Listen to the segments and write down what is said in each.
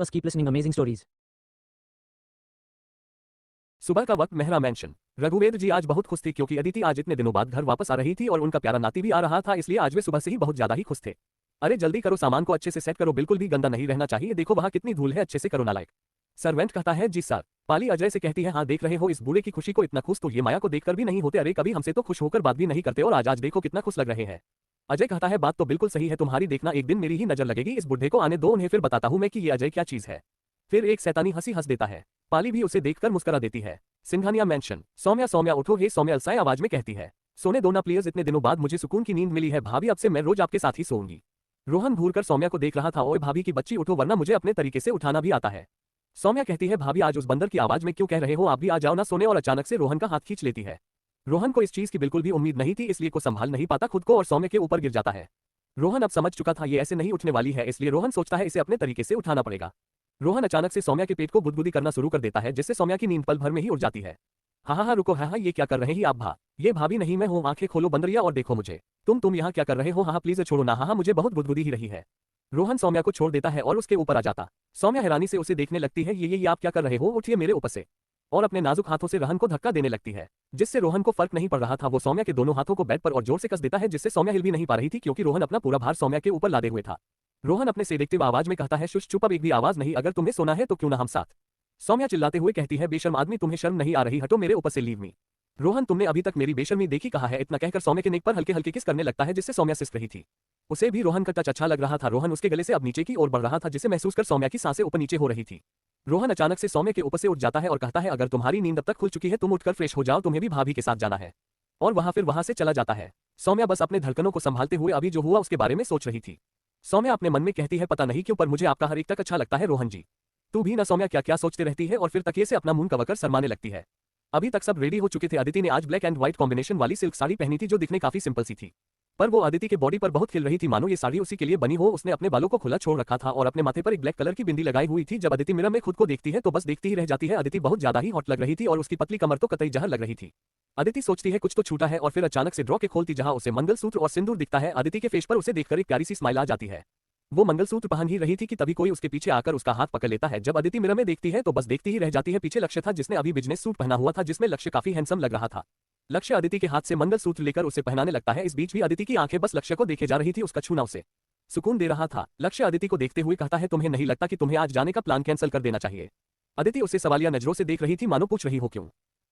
us keep listening amazing stories. सुबह का वक्त मेहरा मेंशन। रघुवेंद्र जी आज बहुत खुश थे क्योंकि अदिति आज इतने दिनों बाद घर वापस आ रही थी और उनका प्यारा नाती भी आ रहा था, इसलिए आज वे सुबह से ही बहुत ज्यादा ही खुश थे। अरे जल्दी करो, सामान को अच्छे से सेट करो, बिल्कुल भी गंदा नहीं रहना चाहिए, देखो वहाँ कितनी धूल है, अच्छे से करो नालायक। सर्वेंट कहता है जी सर। पाली अजय से कहती है हाँ देख रहे हो इस बूढ़े की खुशी को, इतना खुश तो ये माया को देखकर भी नहीं होते, अरे कभी हमसे तो खुश होकर बात भी नहीं करते और आज आज देखो कितना खुश लग रहे हैं। अजय कहता है बात तो बिल्कुल सही है तुम्हारी, देखना एक दिन मेरी ही नजर लगेगी, इस बुढ़े को आने दो, उन्हें फिर बताता हूँ मैं कि ये अजय क्या चीज है। फिर एक शैतानी हंसी हंस देता है। पाली भी उसे देखकर मुस्कुरा देती है। सिंघानिया मेंशन। सौम्या सौम्या उठो, हे सौम्या अलसाए आवाज में कहती है। सोने दो ना प्लीज, इतने दिनों बाद मुझे सुकून की नींद मिली है भाभी, अब से मैं रोज आपके साथ ही सोऊंगी। रोहन घूरकर सौम्या को देख रहा था, ओए भाभी की बच्ची उठो वरना मुझे अपने तरीके से उठाना भी आता है। सौम्या कहती है भाभी आज उस बंदर की आवाज में क्यों कह रहे हो, आप भी आ जाओ ना सोने, और अचानक से रोहन का हाथ खींच लेती है। रोहन को इस चीज की बिल्कुल भी उम्मीद नहीं थी, इसलिए को संभाल नहीं पाता खुद को और सौम्या के ऊपर गिर जाता है। रोहन अब समझ चुका था ये ऐसे नहीं उठने वाली है, इसलिए रोहन सोचता है इसे अपने तरीके से उठाना पड़ेगा। रोहन अचानक से सौम्या के पेट को गुदगुदी करना शुरू कर देता है, जिससे सौम्या की नींद पल भर में ही उड़ जाती है। हाँ रुको, हाँ ये क्या कर रहे हैं आप भा, ये भाभी नहीं मैं हूँ, आंखें खोलो बंदरिया और देखो मुझे। तुम यहाँ क्या कर रहे हो, हाँ प्लीज छोड़ो ना, हाँ मुझे बहुत गुदगुदी ही रही है। रोहन सौम्या को छोड़ देता है और उसके ऊपर आ जाता। सौम्या हैरानी से उसे देखने लगती है, ये आप क्या कर रहे हो, उठिए मेरे ऊपर से। और अपने नाजुक हाथों से रोहन को धक्का देने लगती है, जिससे रोहन को फर्क नहीं पड़ रहा था, वो सौम्या के दोनों हाथों को बेड पर और जोर से कस देता है, जिससे सौम्या हिल भी नहीं पा रही थी क्योंकि रोहन अपना पूरा भार सौम्या के ऊपर लादे हुए था। रोहन अपने सेडेक्टिव आवाज में कहता है शुश चुप, अब एक भी आवाज नहीं, अगर तुम्हें सोना है तो क्यों ना हम साथ। सौम्या चिल्लाते हुए कहती है बेशर्म आदमी, तुम्हें शर्म नहीं आ रही, हटो मेरे ऊपर से, लीव मी। रोहन तुमने अभी तक मेरी बेशर्मी देखी कहा है, इतना कहकर सौम्या के नेक पर हल्के हल्के किस करने लगता है, जिससे सौम्या सिसक रही थी। उसे भी रोहन का टच अच्छा लग रहा था, रोहन उसके गले से अब नीचे की ओर बढ़ रहा था, जिसे महसूस कर सौम्या की सांसें ऊपर नीचे हो रही थी। रोहन अचानक से सौम्या के ऊपर से उठ जाता है और कहता है अगर तुम्हारी नींद अब तक खुल चुकी है तुम उठकर फ्रेश हो जाओ, तुम्हें भी भाभी के साथ जाना है। और वहां से चला जाता है। सौम्या बस अपने धड़कनों को संभालते हुए अभी जो हुआ उसके बारे में सोच रही थी। सौम्या अपने मन में कहती है पता नहीं क्यों पर मुझे आपका हर एक तक अच्छा लगता है रोहन जी। तू भी ना सौम्या क्या क्या सोचते रहती है, और फिर तकिए से अपना मुंह कवरकर शर्माने लगती है। अभी तक सब रेडी हो चुके थे, अदिति ने आज ब्लैक एंड व्हाइट कॉम्बिनेशन वाली सिल्क साड़ी पहनी थी जो दिखने काफी सिंपल सी थी, पर वो अदिति के बॉडी पर बहुत खिल रही थी, मानो ये साड़ी उसी के लिए बनी हो। उसने अपने बालों को खुला छोड़ रखा था और अपने माथे पर एक ब्लैक कलर की बिंदी लगाई हुई थी। जब अदिति मिरर में खुद को देखती है तो बस देखती ही रह जाती है। अदिति बहुत ज्यादा ही हॉट लग रही थी और उसकी पतली कमर तो कतई जहर लग रही थी। अदिति सोचती है कुछ तो छूटा है और फिर अचानक से ड्रॉ के खोलती जहां उसे मंगलसूत्र और सिंदूर दिखता है। अदिति के फेस पर उसे देखकर एक प्यारी सी स्माइल आ जाती है। वो मंगलसूत्र पहन ही रही थी कि तभी कोई उसके पीछे आकर उसका हाथ पकड़ लेता है। जब अदिति मिरर में देखती है तो बस देखती ही रह जाती है। पीछे लक्ष्य था जिसने अभी बिजनेस सूट पहना हुआ था, जिसमें लक्ष्य काफी हैंडसम लग रहा था। लक्ष्य अदिति के हाथ से मंगलसूत्र लेकर उसे पहनाने लगता है। इस बीच भी अदिति की आंखें बस लक्ष्य को देखे जा रही थी, उसका छूना उसे सुकून दे रहा था। लक्ष्य अदिति को देखते हुए कहता है तुम्हें नहीं लगता कि तुम्हें आज जाने का प्लान कैंसिल कर देना चाहिए। अदिति उसे सवालिया नजरों से देख रही थी, मानो पूछ रही हो क्यों।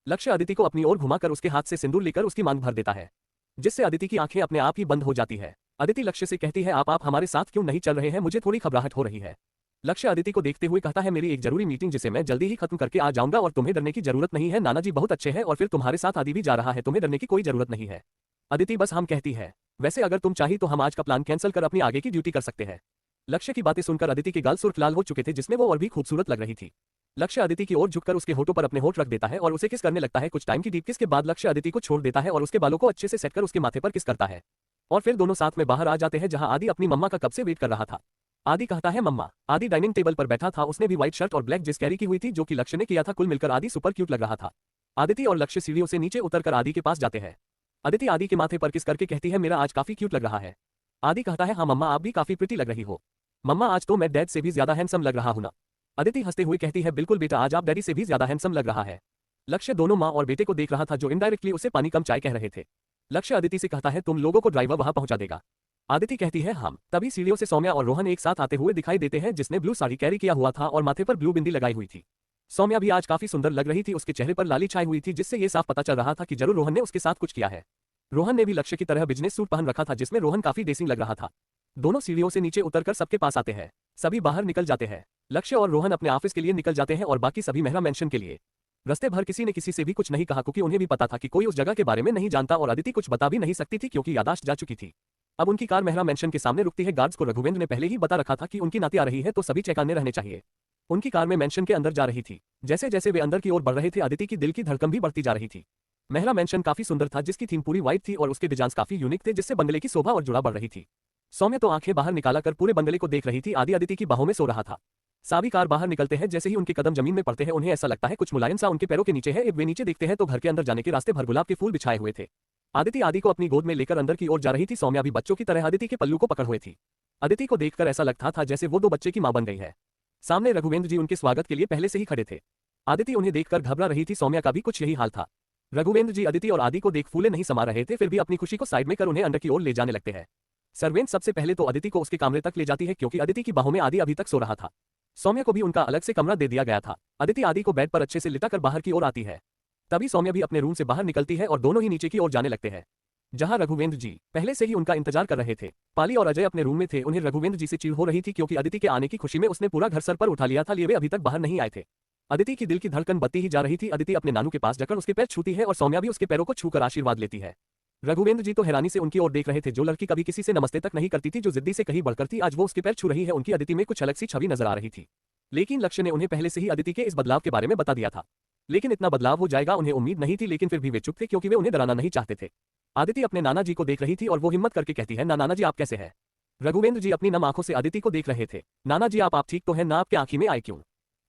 लक्ष्य अदिति को अपनी ओर घुमाकर उसके हाथ से सिंदूर लेकर उसकी मांग भर देता है, जिससे अदिति की आंखें अपने आप ही बंद हो जाती है। अदिति लक्ष्य से कहती है आप हमारे साथ क्यों नहीं चल रहे हैं, मुझे थोड़ी घबराहट हो रही है। लक्ष्य अदिति को देखते हुए कहता है मेरी एक जरूरी मीटिंग जिसे मैं जल्दी ही खत्म करके आ जाऊंगा और तुम्हें डरने की जरूरत नहीं है, नाना जी बहुत अच्छे हैं और फिर तुम्हारे साथ आदि भी जा रहा है, तुम्हें डरने की कोई जरूरत नहीं है। अदिति बस हम कहती है, वैसे अगर तुम चाही तो हम आज का प्लान कैंसिल कर अपनी आगे की ड्यूटी कर सकते हैं। लक्ष्य की बातें सुनकर अदिति के गाल सुर्ख लाल हो चुके थे, जिसमें वो और भी खूबसूरत लग रही थी। लक्ष्य अदिति की ओर झुककर उसके होठों पर अपने होठ रख देता है और उसे किस करने लगता है। कुछ टाइम की डीप किस के बाद लक्ष्य अदिति को छोड़ देता है और उसके बालों को अच्छे से सेट कर उसके माथे पर किस करता है। और फिर दोनों साथ में बाहर आ जाते हैं जहां आदि अपनी मम्मा का कब से वेट कर रहा था। आदि कहता है मम्मा। आदि डाइनिंग टेबल पर बैठा था, उसने भी व्हाइट शर्ट और ब्लैक जींस कैरी की हुई थी जो कि लक्ष्य ने किया था। कुल मिलकर आदि सुपर क्यूट लग रहा था। आदिति और लक्ष्य सीढ़ियों से नीचे उतरकर आदि के पास जाते हैं। अदिति आदि के माथे पर किस करके कहती है मेरा आज काफी क्यूट लग रहा है। आदि कहता है हाँ मम्मा आप भी काफी प्रिटी लग रही हो। मम्मा आज तो मैं डैड से भी ज्यादा हैंडसम लग रहा हूं ना। अदिति हंसते हुए कहती है बिल्कुल बेटा, आज आप डैडी से भी ज्यादा हैंडसम लग रहा है। लक्ष्य दोनों माँ और बेटे को देख रहा था जो इनडायरेक्टली उसे पानी कम चाय कह रहे थे। लक्ष्य अदिति से कहता है तुम लोगों को ड्राइवर वहां पहुंचा देगा। आदिति कहती है हम। तभी सीढ़ियों से सौम्या और रोहन एक साथ आते हुए दिखाई देते हैं, जिसने ब्लू साड़ी कैरी किया हुआ था और माथे पर ब्लू बिंदी लगाई हुई थी। सौम्या भी आज काफी सुंदर लग रही थी, उसके चेहरे पर लाली छाई हुई थी, जिससे ये साफ पता चल रहा था कि जरूर रोहन ने उसके साथ कुछ किया है। रोहन ने भी लक्ष्य की तरह बिजनेस सूट पहन रखा था, जिसमें रोहन काफी डेसिंग लग रहा था। दोनों सीढ़ियों से नीचे उतरकर सबके पास आते हैं। सभी बाहर निकल जाते हैं। लक्ष्य और रोहन अपने ऑफिस के लिए निकल जाते हैं और बाकी सभी मेहरा मेंशन के लिए। रस्ते भर किसी ने किसी से भी कुछ नहीं कहा क्योंकि उन्हें भी पता था कि कोई उस जगह के बारे में नहीं जानता और अदिति कुछ बता भी नहीं सकती थी क्योंकि यादाश्त जा चुकी थी। अब उनकी कार मेहरा मेंशन के सामने रुकती है। गार्ड्स को रघुवेंद्र ने पहले ही बता रखा था कि उनकी नाती आ रही है तो सभी चौकन्ने रहने चाहिए। उनकी कार में मेंशन के अंदर जा रही थी। जैसे जैसे वे अंदर की ओर बढ़ रहे थे अदिति की दिल की धड़कन भी बढ़ती जा रही थी। मेहरा मेंशन काफी सुंदर था, जिसकी थीम पूरी व्हाइट थी और उसके डिजाइन काफी यूनिक थे, जिससे बंगले की शोभा और जुड़ा बढ़ रही थी। सौम्या तो आंखें बाहर निकाला कर पूरे बंगले को देख रही थी। आदि अदिति की बाहों में सो रहा था। सभी कार बाहर निकलते हैं। जैसे ही उनके कदम जमीन में पड़ते हैं उन्हें ऐसा लगता है कुछ मुलायम सा उनके पैरों के नीचे है। वे नीचे देखते हैं तो घर के अंदर जाने के रास्ते भर गुलाब के फूल बिछाए हुए थे। आदिति आदि को अपनी गोद में लेकर अंदर की ओर जा रही थी। सौम्या भी बच्चों की तरह आदिति के पल्लू को पकड़ हुई थी। अदिति को देखकर ऐसा लगता था जैसे वो दो बच्चे की मां बन गई है। सामने रघुवेंद्र जी उनके स्वागत के लिए पहले से ही खड़े थे। अदिति उन्हें देखकर घबरा रही थी, सौम्या का भी कुछ यही हाल था। रघुवेंद्र जी अदिति और आदि को देख फूले नहीं समा रहे थे, फिर भी अपनी खुशी को साइड में कर उन्हें अंदर की ओर ले जाने लगते हैं। सर्वेंट सबसे पहले तो अदिति को उसके कमरे तक ले जाती है क्योंकि अदिति की बाहों में आदि अभी तक सो रहा था। सौम्या को भी उनका अलग से कमरा दे दिया गया था। अदिति आदि को बेड पर अच्छे से लिटाकर बाहर की ओर आती है। तभी सौम्या भी अपने रूम से बाहर निकलती है और दोनों ही नीचे की ओर जाने लगते हैं, जहां रघुवेंद्र जी पहले से ही उनका इंतजार कर रहे थे। पाली और अजय अपने रूम में थे। उन्हें रघुवेंद्र जी से चिढ़ हो रही थी क्योंकि अदिति के आने की खुशी में उसने पूरा घर सर पर उठा लिया था, लिए वे अभी तक बाहर नहीं आए थे। अदिति की दिल की धड़कन बढ़ती ही जा रही थी। अदिति अपने नानू के पास जाकर उसके पैर छूती है और सौम्या भी उसके पैरों को छूकर आशीर्वाद लेती है। रघुवेंद्र जी तो हैरानी से उनकी ओर देख रहे थे। जो लड़की कभी किसी से नमस्ते तक नहीं करती थी, जो जिद्दी से कहीं बढ़कर थी, आज वो उसके पैर छू रही है। उनकी अदिति में कुछ अलग सी छवि नजर आ रही थी। लेकिन लक्ष्य ने उन्हें पहले से ही अदिति के इस बदलाव के बारे में बता दिया था। लेकिन इतना बदलाव हो जाएगा उन्हें उम्मीद नहीं थी, लेकिन फिर भी वे चुप थे क्योंकि वे उन्हें डराना नहीं चाहते थे। अदिति अपने नाना जी को देख रही थी और वो हिम्मत करके कहती है, नाना जी आप कैसे हैं? रघुवेंद्र जी अपनी नम आंखों से अदिति को देख रहे थे। नाना जी आप ठीक तो हैं ना? आपके आंखी में आए क्यों?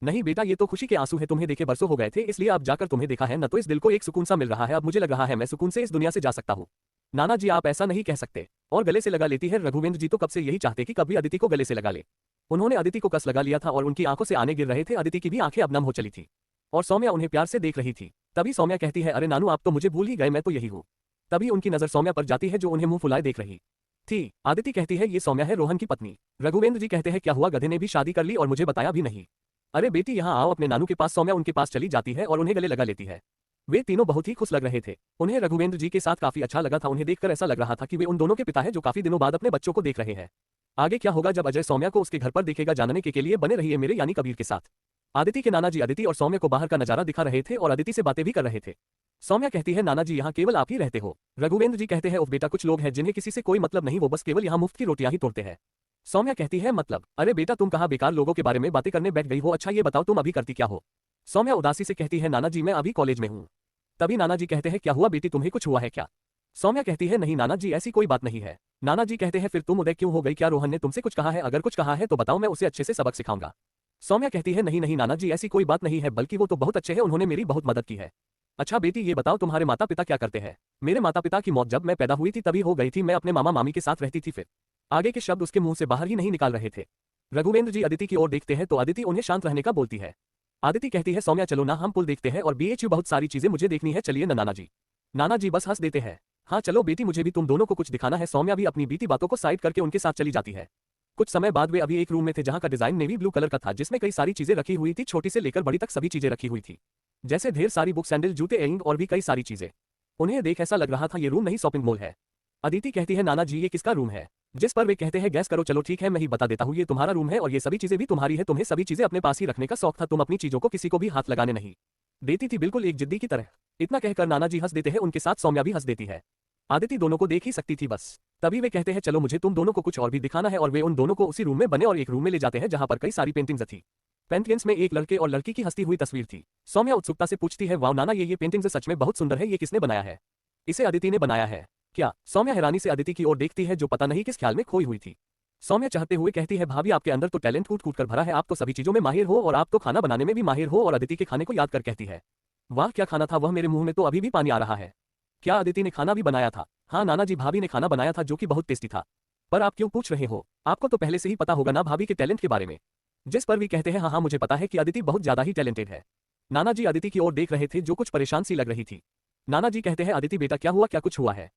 नहीं बेटा, ये तो खुशी के आंसू है। तुम्हें देखे बरसों हो गए थे, इसलिए अब जाकर तुम्हें देखा है न तो इस दिल को एक सुकून सा मिल रहा है। अब मुझे लग रहा है मैं सुकून से इस दुनिया से जा सकता हूँ। नाना जी आप ऐसा नहीं कह सकते। और गले से लगा लेती है। रघुवेंद्र जी तो कब से यही चाहते कि कभी अदिति को गले से लगा ले। उन्होंने अदिति को कस लगा लिया था और उनकी आंखों से आने गिर रहे थे। अदिति की भी आंखें अब नम हो चली थी और सौम्या उन्हें प्यार से देख रही थी। तभी सौम्या कहती है, अरे नानू आप तो मुझे भूल ही गए, मैं तो यही हूँ। तभी उनकी नजर सौम्या पर जाती है जो उन्हें मुंह फुलाए देख रही थी। आदिति कहती है, ये सौम्या है, रोहन की पत्नी। रघुवेंद्र जी कहते हैं, क्या हुआ, गधे ने भी शादी कर ली और मुझे बताया भी नहीं? अरे बेटी यहाँ आओ अपने नानू के पास। सौम्या उनके पास चली जाती है और उन्हें गले लगा लेती है। वे तीनों बहुत ही खुश लग रहे थे। उन्हें रघुवेंद्र जी के साथ काफी अच्छा लगा था। उन्हें देखकर ऐसा लग रहा था कि वे उन दोनों के पिता हैं जो काफी दिनों बाद अपने बच्चों को देख रहे हैं। आगे क्या होगा जब अजय सौम्या को उसके घर पर देखेगा, जानने के लिए बने रहिए मेरे यानी कबीर के साथ। आदिति के नाना जी अदिति और सौम्या को बाहर का नजारा दिखा रहे थे और अदिति से बातें भी कर रहे थे। सौम्या कहती है, नाना जी यहाँ केवल आप ही रहते हो? रघुवेंद्र जी कहते हैं, उफ बेटा कुछ लोग हैं जिन्हें किसी से कोई मतलब नहीं, वो बस केवल यहाँ मुफ्त की रोटियां ही तोड़ते हैं। सौम्या कहती है, मतलब? अरे बेटा तुम कहाँ बेकार लोगों के बारे में बातें करने बैठ गई हो। अच्छा ये बताओ तुम अभी करती क्या हो? सौम्या उदासी से कहती है, नाना जी मैं अभी कॉलेज में हूँ। तभी नाना जी कहते हैं, क्या हुआ बेटी, तुम्हें कुछ हुआ है क्या? सौम्या कहती है, नहीं नाना जी ऐसी कोई बात नहीं है। नाना जी कहते हैं, फिर तुम उदय क्यों हो गई? क्या रोहन ने तुमसे कुछ कहा है? अगर कुछ कहा है तो बताओ, मैं उसे अच्छे से सबक सिखाऊंगा। सौम्या कहती है, नहीं नहीं नाना जी ऐसी कोई बात नहीं है, बल्कि वो तो बहुत अच्छे हैं, उन्होंने मेरी बहुत मदद की है। अच्छा बेटी ये बताओ तुम्हारे माता पिता क्या करते हैं? मेरे माता पिता की मौत जब मैं पैदा हुई थी तभी हो गई थी। मैं अपने मामा मामी के साथ रहती थी। फिर आगे के शब्द उसके मुंह से बाहर ही नहीं निकाल रहे थे। रघुवेंद्र जी अदिति की ओर देखते हैं तो अदिति उन्हें शांत रहने का बोलती है। आदिति कहती है, सौम्या चलो ना हम पुल देखते हैं और बीएचयू बहुत सारी चीजें मुझे देखनी है, चलिए ना नाना जी। नाना जी बस हंस देते हैं। हाँ चलो बेटी मुझे भी तुम दोनों को कुछ दिखाना है। सौम्या भी अपनी बीती बातों को साइड करके उनके साथ चली जाती है। कुछ समय बाद वे अभी एक रूम में थे जहां का डिजाइन नेवी ब्लू कलर का था, जिसमें कई सारी चीजें रखी हुई थी, छोटी से लेकर बड़ी तक सभी चीजें रखी हुई थी, जैसे ढेर सारी बुक, सैंडल, जूते, एंग और भी कई सारी चीजें। उन्हें देख ऐसा लग रहा था ये रूम नहीं शॉपिंग मॉल है। अदिति कहती है, नाना जी ये किसका रूम है? जिस पर वे कहते हैं, गैस करो। चलो ठीक है मैं ही बता देता हूँ, ये तुम्हारा रूम है और ये सभी चीजें भी तुम्हारी है। तुम्हें सभी चीजें अपने पास ही रखने का शौक था, तुम अपनी चीजों को किसी को भी हाथ लगाने नहीं देती थी, बिल्कुल एक जिद्दी की तरह। इतना कहकर नाना जी हंस देते हैं, उनके साथ सौम्या भी हंस देती है। आदिति दोनों को देख ही सकती थी बस। तभी वे कहते हैं, चलो मुझे तुम दोनों को कुछ और भी दिखाना है, और वे उन दोनों को उसी रूम में बने और एक रूम में ले जाते हैं जहां पर कई सारी पेंटिंग्स थी। पेंटिंग्स में एक लड़के और लड़की की हंसती हुई तस्वीर थी। सौम्या उत्सुकता से पूछती है, वाओ नाना ये पेंटिंग्स सच में बहुत सुंदर है, ये किसने बनाया है? इसे अदिति ने बनाया है क्या? सौम्या हैरानी से अदिति की ओर देखती है जो पता नहीं किस ख्याल में खोई हुई थी। सौम्या चाहते हुए कहती है, भाभी आपके अंदर तो टैलेंट कूट कूट कर भरा है, आप तो सभी चीजों में माहिर हो और आप तो खाना बनाने में भी माहिर हो। और अदिति के खाने को याद कर कहती है, वाह क्या खाना था वह, मेरे मुंह में तो अभी भी पानी आ रहा है। क्या अदिति ने खाना भी बनाया था? हाँ नाना जी भाभी ने खाना बनाया था जो कि बहुत टेस्टी था। पर आप क्यों पूछ रहे हो? आपको तो पहले से ही पता होगा ना भाभी के टैलेंट के बारे में। जिस पर भी कहते हैं, हाँ हाँ मुझे पता है कि अदिति बहुत ज्यादा ही टैलेंटेड है। नाना जी अदिति की ओर देख रहे थे जो कुछ परेशान सी लग रही थी। नाना जी कहते हैं, अदिति बेटा क्या हुआ, क्या कुछ हुआ है?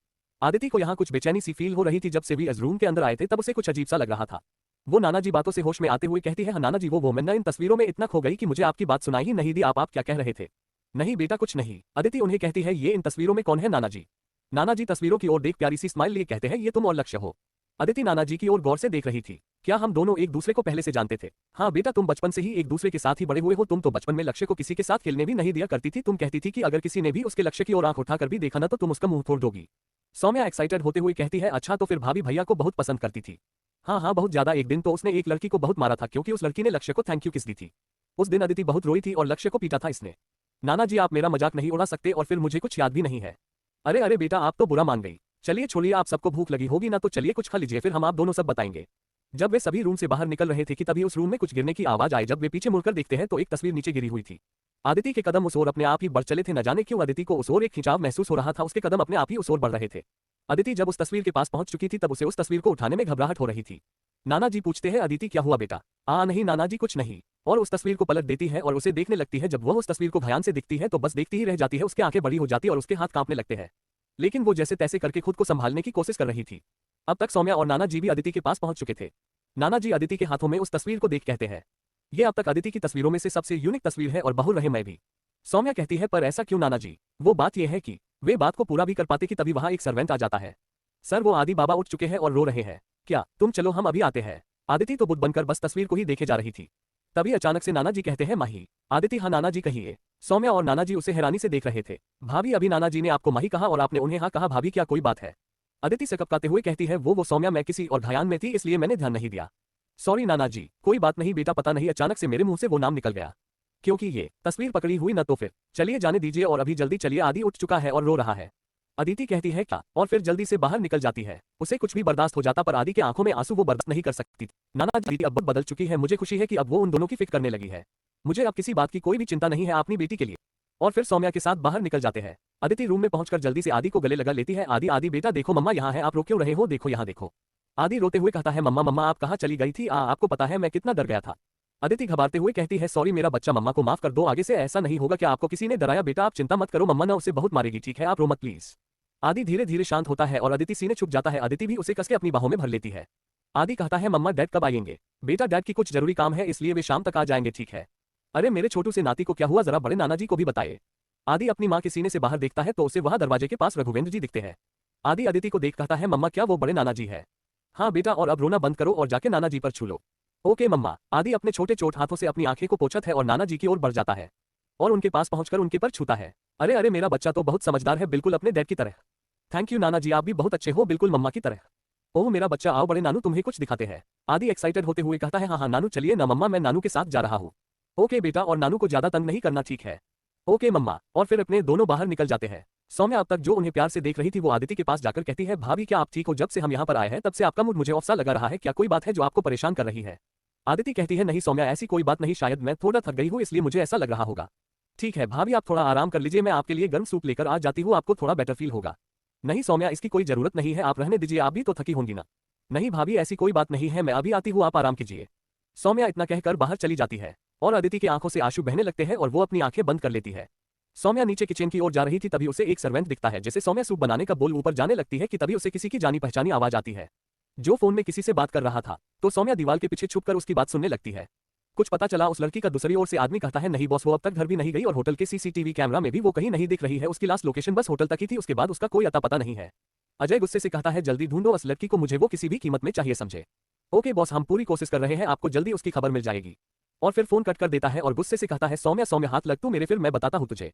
आदिति को यहाँ कुछ बेचैनी सी फील हो रही थी। जब से भी इस रूम के अंदर आए थे तब उसे कुछ अजीब सा लग रहा था। वो नाना जी बातों से होश में आते हुए कहती है, हाँ नाना जी वो मैं इन तस्वीरों में इतना खो गई कि मुझे आपकी बात सुनाई ही नहीं दी। आप क्या कह रहे थे? नहीं बेटा कुछ नहीं। अदिति उन्हें कहती है, ये इन तस्वीरों में कौन है नाना जी? नाना जी तस्वीरों की ओर देख प्यारी सी स्माइल लिए कहते हैं, ये तुम और लक्ष्य हो। अदिति नाना जी की ओर गौर से देख रही थी। क्या हम दोनों एक दूसरे को पहले से जानते थे? हाँ बेटा तुम बचपन से ही एक दूसरे के साथ ही बड़े हुए हो। तुम तो बचपन में लक्ष्य को किसी के साथ खेलने भी नहीं दिया करती थी। तुम कहती थी कि अगर किसी ने भी उसके लक्ष्य की ओर आंख उठाकर भी देखा ना तो तुम उसका मुंह तोड़ दोगी। सौम्या एक्साइटेड होते हुए कहती है, अच्छा तो फिर भाभी भैया को बहुत पसंद करती थी? हाँ हाँ बहुत ज्यादा। एक दिन तो उसने एक लड़की को बहुत मारा था क्योंकि उस लड़की ने लक्ष्य को थैंक यू किस दी थी। उस दिन अदिति बहुत रोई थी और लक्ष्य को पीटा था इसने। नाना जी आप मेरा मजाक नहीं उड़ा सकते, और फिर मुझे कुछ याद भी नहीं है। अरे अरे बेटा आप तो बुरा मान गई। चलिए छोड़िए, आप सबको भूख लगी होगी ना, तो चलिए कुछ खा लीजिए, फिर हम आप दोनों सब बताएंगे। जब वे सभी रूम से बाहर निकल रहे थे कि तभी उस रूम में कुछ गिरने की आवाज आई। जब वे पीछे मुड़कर देखते हैं तो एक तस्वीर नीचे गिरी हुई थी। आदिति के कदम उस ओर अपने आप ही बढ़ चले थे। न जाने क्यों अदिति को उस ओर एक खिंचाव महसूस हो रहा था। उसके कदम अपने आप ही उस ओर बढ़ रहे थे। अदिति जब उस तस्वीर के पास पहुंच चुकी थी तब उसे उस तस्वीर को उठाने में घबराहट हो रही थी। नाना जी पूछते हैं अदिति क्या हुआ बेटा? नहीं नाना जी कुछ नहीं। और उस तस्वीर को पलट देती है और उसे देखने लगती है। जब वह उस तस्वीर को ध्यान से दिखती है तो बस देखती ही रह जाती है। उसके आंखें बड़ी हो जाती और उसके हाथ कांपने लगते हैं। लेकिन वो जैसे तैसे करके खुद को संभालने की कोशिश कर रही थी। अब तक सौम्या और नाना जी भी अदिति के पास पहुंच चुके थे। नाना जी अदिति के हाथों में उस तस्वीर को देख कहते हैं, ये अब तक अदिति की तस्वीरों में से सबसे यूनिक तस्वीर है और बहु रहे मैं भी। सौम्या कहती है पर ऐसा क्यों नाना जी? वो बात यह है कि वे बात को पूरा भी कर पाते कि तभी वहां एक सर्वेंट आ जाता है। सर वो आदि बाबा उठ चुके हैं और रो रहे हैं। क्या तुम चलो हम अभी आते हैं। आदिति तो बुद्ध बनकर बस तस्वीर को ही देखे जा रही थी। तभी अचानक से नाना जी कहते हैं माही। आदिति हाँ नाना जी कहिए। सौम्या और नाना जी उसे हैरानी से देख रहे थे। भाभी अभी नाना जी ने आपको माही कहा और आपने उन्हें हाँ कहा। भाभी क्या कोई बात है? अदिति से कपकाते हुए कहती है वो सौम्या मैं किसी और ध्यान में थी इसलिए मैंने ध्यान नहीं दिया। सॉरी नाना जी कोई बात नहीं बेटा पता नहीं अचानक से मेरे मुंह से वो नाम निकल गया। क्योंकि ये तस्वीर पकड़ी हुई न तो फिर चलिए जाने दीजिए और अभी जल्दी चलिए आदि उठ चुका है और रो रहा है। अदिति कहती है क्या और फिर जल्दी से बाहर निकल जाती है। उसे कुछ भी बर्दाश्त हो जाता पर आदि के आंखों में आंसू वो बर्दाश्त नहीं कर सकती। नाना जी अब बदल चुकी है। मुझे खुशी है कि अब वो उन दोनों की फिक्र करने लगी है। मुझे अब किसी बात की कोई भी चिंता नहीं है अपनी बेटी के लिए। और फिर सौम्या के साथ बाहर निकल जाते हैं। अदिति रूम में पहुंचकर जल्दी से आदि को गले लगा लेती है। आदि आदि बेटा देखो मम्मा यहाँ है आप रो क्यों रहे हो? देखो यहाँ देखो। आदि रोते हुए कहता है मम्मा मम्मा आप कहाँ चली गई थी? आपको पता है मैं कितना डर गया था। अदिति घबराते हुए कहती है सॉरी मेरा बच्चा मम्मा को माफ कर दो आगे से ऐसा नहीं होगा। क्या आपको किसी ने डराया? बेटा आप चिंता मत करो मम्मा ना उसे बहुत मारेगी ठीक है आप रो मत प्लीज। आदि धीरे धीरे शांत होता है और अदिति सीने छुप जाता है। अदिति भी उसे कसके अपनी बाहों में भर लेती है। आदि कहता है मम्मा डैड कब आएंगे? बेटा डैड की कुछ जरूरी काम है इसलिए वे शाम तक आ जाएंगे ठीक है। अरे मेरे छोटू से नाती को क्या हुआ जरा बड़े नाना जी को भी बताइए। आदि अपनी माँ के सीने से बाहर देखता है तो उसे वहां दरवाजे के पास रघुवेंद्र जी दिखते हैं। आदि अदिति को देख कहता है मम्मा क्या वो बड़े नाना जी है? हाँ बेटा और अब रोना बंद करो और जाके नाना जी पर छू लो। ओके मम्मा। आदि अपने छोटे चोट हाथों से अपनी आंखें को पोंछता है और नाना जी की ओर बढ़ जाता है और उनके पास पहुंचकर उनके पर छूता है। अरे अरे मेरा बच्चा तो बहुत समझदार है बिल्कुल अपने डैड की तरह। थैंक यू नाना जी आप भी बहुत अच्छे हो बिल्कुल मम्मा की तरह। ओह मेरा बच्चा आओ बड़े नानू तुम्हें कुछ दिखाते हैं। आदि एक्साइटेड होते हुए कहता है हाँ हाँ नानू चलिए ना मम्मा मैं नानू के साथ जा रहा हूँ। ओके बेटा और नानू को ज्यादा तंग नहीं करना ठीक है। ओके मम्मा। और फिर अपने दोनों बाहर निकल जाते हैं। सौम्या अब तक जो उन्हें प्यार से देख रही थी वो आदिति के पास जाकर कहती है भाभी क्या आप ठीक हो? जब से हम यहाँ पर आए हैं तब से आपका मूड मुझे ऑफ सा लगा रहा है। क्या कोई बात है जो आपको परेशान कर रही है? आदिति कहती है नहीं सौम्या ऐसी कोई बात नहीं शायद मैं थोड़ा थक गई हूँ इसलिए मुझे ऐसा लग रहा होगा। ठीक है भाभी आप थोड़ा आराम कर लीजिए मैं आपके लिए गर्म सूप लेकर आ जाती हूँ आपको थोड़ा बेटर फील होगा। नहीं सौम्या इसकी कोई जरूरत नहीं है आप रहने दीजिए आप भी तो थकी होंगी ना। नहीं भाभी ऐसी कोई बात नहीं है मैं अभी आती हूँ आप आराम कीजिए। सौम्या इतना कहकर बाहर चली जाती है और अदिति की आंखों से आंसू बहने लगते हैं और वो अपनी आंखें बंद कर लेती है। सौम्या नीचे किचन की ओर जा रही थी तभी उसे एक सर्वेंट दिखता है। जैसे सौम्या सूप बनाने का बोल ऊपर जाने लगती है कि तभी उसे किसी की जानी पहचानी आवाज आती है जो फोन में किसी से बात कर रहा था। तो सौम्या दीवार के पीछे छुपकर उसकी बात सुनने लगती है। कुछ पता चला उस लड़की का दूसरी ओर से आदमी कहता है नहीं बॉस वो अब तक घर भी नहीं गई और होटल के सीसीटीवी कैमरा में भी वो कहीं नहीं दिख रही है। उसकी लास्ट लोकेशन बस होटल तक ही थी उसके बाद उसका कोई अता पता नहीं है। अजय गुस्से से कहता है जल्दी ढूंढो उस लड़की को मुझे वो किसी भी कीमत में चाहिए समझे। ओके बॉस हम पूरी कोशिश कर रहे हैं आपको जल्दी उसकी खबर मिल जाएगी। और फिर फोन कट कर देता है और गुस्से से कहता है सौम्या सौम्या हाथ लग तू मेरे फिर मैं बताता हूँ तुझे।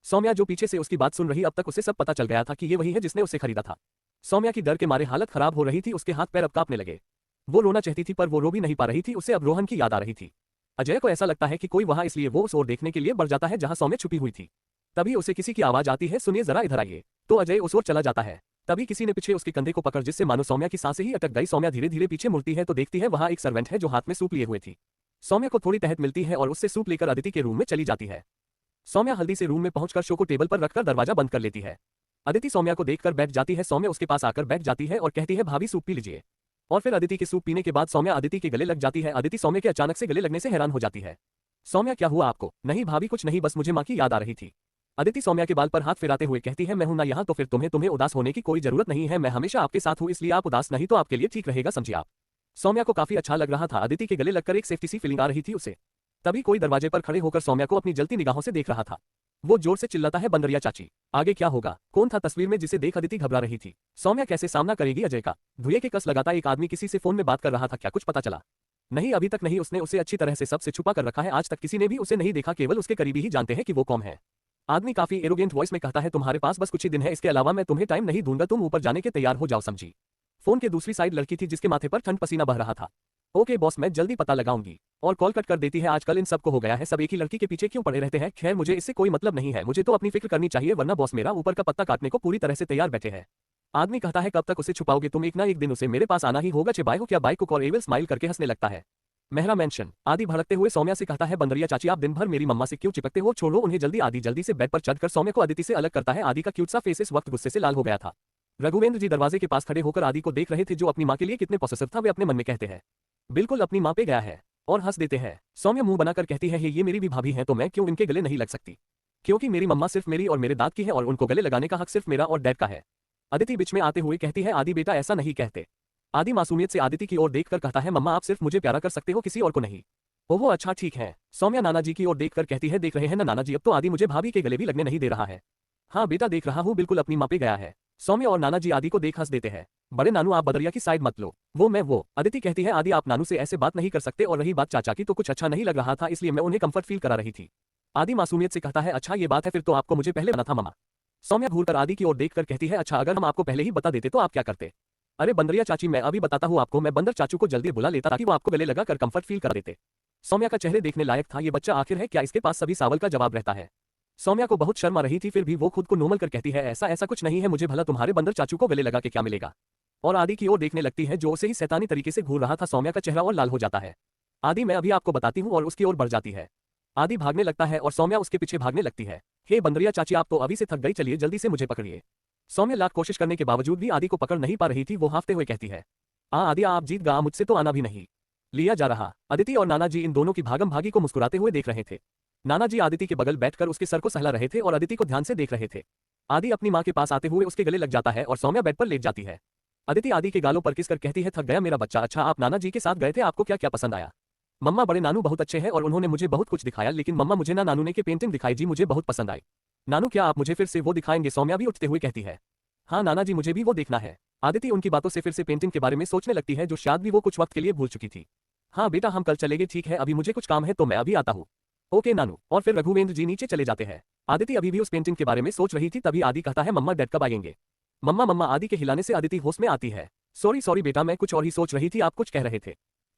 सौम्या जो पीछे से उसकी बात सुन रही अब तक उसे सब पता चल गया था कि ये वही है जिसने उसे खरीदा था। सौम्या की डर के मारे हालत खराब हो रही थी उसके हाथ पैर अब कांपने लगे। वो रोना चाहती थी पर वो रो भी नहीं पा रही थी उसे अब रोहन की याद आ रही थी। अजय को ऐसा लगता है कि कोई वहां इसलिए वो उस ओर देखने के लिए बढ़ जाता है जहां सौम्या छुपी हुई थी। तभी उसे किसी की आवाज आती है सुनिए जरा इधर आइए। तो अजय उस ओर चला जाता है। तभी किसी ने पीछे उसके कंधे को पकड़ जिससे मानो सौम्या की सांसें ही अटक गई। सौम्या धीरे धीरे पीछे मुड़ती है तो देखती है वहां एक सर्वेंट है जो हाथ में सूप लिए हुए थी। सौम्या को थोड़ी तहत मिलती है और उससे सूप लेकर अदिति के रूम में चली जाती है। सौम्या हल्दी से रूम में पहुंचकर शो को टेबल पर रखकर दरवाजा बंद कर लेती है। अदिति सौम्या को देखकर बैठ जाती है। सौम्या उसके पास आकर बैठ जाती है और कहती है भाभी सूप पी लीजिए। और फिर अदिति के सूप पीने के बाद सौम्या अदिति के गले लग जाती है। अदिति सौम्या के अचानक से गले लगने से हैरान हो जाती है। सौम्या क्या हुआ आपको? नहीं भाभी कुछ नहीं बस मुझे माँ की याद आ रही थी। अदिति सौम्या के बाल पर हाथ फिराते हुए कहती है मैं हूं ना यहाँ तो फिर तुम्हें उदास होने की कोई जरूरत नहीं है। मैं हमेशा आपके साथ हूँ इसलिए आप उदास नहीं तो आपके लिए ठीक रहेगा समझिए आप। सौम्या को काफी अच्छा लग रहा था। अदिति के गले लगकर एक सेफ्टी सी फीलिंग आ रही थी उसे। तभी कोई दरवाजे पर खड़े होकर सौम्या को अपनी जलती निगाहों से देख रहा था। वो जोर से चिल्लाता है बंदरिया चाची। आगे क्या होगा? कौन था तस्वीर में जिसे देख अदिति घबरा रही थी? सौम्या कैसे सामना करेगी अजय का? धुएं के कस लगाता एक आदमी किसी से फोन में बात कर रहा था। क्या कुछ पता चला? नहीं अभी तक नहीं। उसने उसे अच्छी तरह से सबसे छुपा कर रखा है। आज तक किसी ने भी उसे नहीं देखा। केवल उसके करीबी ही जानते हैं कि वो कौन है। आदमी काफी एरोगेंट वॉइस में कहता है तुम्हारे पास बस कुछ ही दिन है इसके अलावा मैं तुम्हें टाइम नहीं दूंगा। तुम ऊपर जाने के तैयार हो जाओ समझी। फोन के दूसरी साइड लड़की थी जिसके माथे पर ठंड पसीना बह रहा था। ओके बॉस मैं जल्दी पता लगाऊंगी। और कॉल कट कर देती है। आजकल इन सबको हो गया है सब एक ही लड़की के पीछे क्यों पड़े रहते हैं। खैर मुझे इससे कोई मतलब नहीं है। मुझे तो अपनी फिक्र करनी चाहिए वरना बॉस मेरा ऊपर का पत्ता काटने को पूरी तरह से तैयार बैठे हैं। आदमी कहता है कब तक उसे छुपाओगे? तुम एक ना एक दिन उसे मेरे पास आना ही होगा। चे बाय हो क्या? बाइक को और एविल स्माइल करके हंसने लगता है। मेहरा मेंशन। आदि भड़कते हुए सौम्या से कहता है बंदरिया चाची आप दिन भर मेरी मम्मा से क्यों चिपकते हो? छोड़ो उन्हें जल्दी। आदि जल्दी से बेड पर चढ़कर सौम्या को अदिति से अलग करता है। आदि का क्यूट सा फेस इस वक्त गुस्से से लाल हो गया था। रघुवेंद्र जी दरवाजे के पास खड़े होकर आदि को देख रहे थे जो अपनी माँ के लिए कितने पॉसेसिव था वे अपने मन में कहते हैं। बिल्कुल अपनी माँ पे गया है। और हंस देते हैं। सौम्या मुंह बनाकर कहती है ये मेरी भी भाभी हैं तो मैं क्यों इनके गले नहीं लग सकती, क्योंकि मेरी मम्मा सिर्फ मेरी और मेरे दाद की है और उनको गले लगाने का हक सिर्फ मेरा और डैड का है। अदिति बीच में आते हुए कहती है आदि बेटा ऐसा नहीं कहते। आदि मासूमियत से आदिति की ओर देखकर कहता है मम्मा आप सिर्फ मुझे प्यारा कर सकते हो किसी और को नहीं। ओहो अच्छा ठीक है। सौम्या नाना जी की ओर देखकर कहती है देख रहे हैं ना नाना जी अब तो आदि मुझे भाभी के गले भी लगने नहीं दे रहा है। हाँ बेटा देख रहा हूँ बिल्कुल अपनी माँ पे गया है। सौम्या और नाना जी आदि को देख हंस देते हैं। बड़े नानू आप बदरिया की साइड मत लो, वो अदिति कहती है आदि आप नानू से ऐसे बात नहीं कर सकते और रही बात चाचा की तो कुछ अच्छा नहीं लग रहा था इसलिए मैं उन्हें कंफर्ट फील करा रही थी। आदि मासूमियत से कहता है अच्छा ये बात है फिर तो आपको मुझे पहले बताना था मम्मा। सौम्या घूरकर आदि की ओर देखकर कहती है अच्छा अगर हम आपको पहले ही बता देते तो आप क्या करते। अरे बंदरिया चाची मैं अभी बताता हूँ आपको, मैं बंदर चाचू को जल्दी बुला लेता ताकि वो आपको गले लगा कर कंफर्ट फील करा देते। सौम्या का चेहरे देखने लायक था, ये बच्चा आखिर है क्या इसके पास सभी सवाल का जवाब रहता है। सौम्या को बहुत शर्म आ रही थी फिर भी वो खुद को नोमल कर कहती है ऐसा ऐसा कुछ नहीं है मुझे भला तुम्हारे बंदर चाचू को गले लगा के क्या मिलेगा। और आदि की ओर देखने लगती है जो उसे ही शैतानी तरीके से घूर रहा था। सौम्या का चेहरा और लाल हो जाता है। आदि मैं अभी आपको बताती हूँ और उसकी ओर बढ़ जाती है। आदि भागने लगता है और सौम्या उसके पीछे भागने लगती है। हे बंदरिया चाची आप तो अभी से थक गई, चलिए जल्दी से मुझे पकड़िए। सौम्या लाख कोशिश करने के बावजूद भी आदि को पकड़ नहीं पा रही थी। वो हाफते हुए कहती है आदि आप जीत गया, मुझसे तो आना भी नहीं लिया जा रहा। अदिति और नाना जी इन दोनों की भागम भागी को मुस्कुराते हुए देख रहे थे। नाना जी आदिति के बगल बैठकर उसके सर को सहला रहे थे और अदिति को ध्यान से देख रहे थे। आदि अपनी माँ के पास आते हुए उसके गले लग जाता है और सौम्या बेड पर लेट जाती है। अदिति आदि के गालों पर किसकर कहती है थक गया मेरा बच्चा, अच्छा आप नाना जी के साथ गए थे, आपको क्या क्या पसंद आया। मम्मा बड़े नानू बहुत अच्छे हैं और उन्होंने मुझे बहुत कुछ दिखाया, लेकिन मम्मा मुझे ना नानू ने की पेंटिंग दिखाई जी, मुझे बहुत पसंद आई। नानू क्या आप मुझे फिर से वो दिखाएंगे, सौम्या भी उठते हुए कहती है। हाँ नाना जी मुझे भी वो देखना है। आदिति उनकी बातों से फिर से पेंटिंग के बारे में सोचने लगती है जो शायद भी वो कुछ वक्त के लिए भूल चुकी थी। हाँ बेटा हम कल चलेंगे, ठीक है अभी मुझे कुछ काम है तो मैं अभी आता हूँ। ओके नानू। और फिर रघुवेंद्र जी नीचे चले जाते हैं। आदिति अभी भी उस पेंटिंग के बारे में सोच रही थी, तभी आदि कहता है मम्मा डैड कब आएंगे। मम्मा मम्मा आदि के हिलाने से आदिति होश में आती है। सॉरी बेटा मैं कुछ और ही सोच रही थी, आप कुछ कह रहे थे।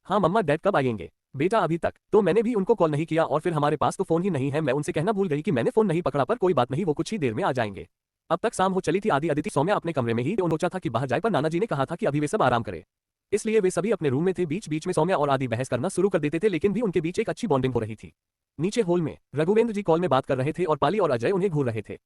हाँ मम्मा डैड कब आएंगे। बेटा अभी तक तो मैंने भी उनको कॉल नहीं किया और फिर हमारे पास तो फोन ही नहीं है, मैं उनसे कहना भूल गई कि मैंने फोन नहीं पकड़ा, पर कोई बात नहीं वो कुछ ही देर में आ जाएंगे। अब तक शाम हो चली थी। आदि अदिति सौम्या अपने कमरे में ही सोचा था कि बाहर जाए, पर नाना जी ने कहा था कि अभी वे सब आराम करें, इसलिए वे सभी अपने रूम में थे। बीच बीच में सौम्या और आदि बहस करना शुरू कर देते थे, लेकिन भी उनके बीच एक अच्छी बॉन्डिंग हो रही थी। नीचे हॉल में रघुवेंद्र जी कॉल में बात कर रहे थे और पाली और अजय उन्हें घूर रहे थे।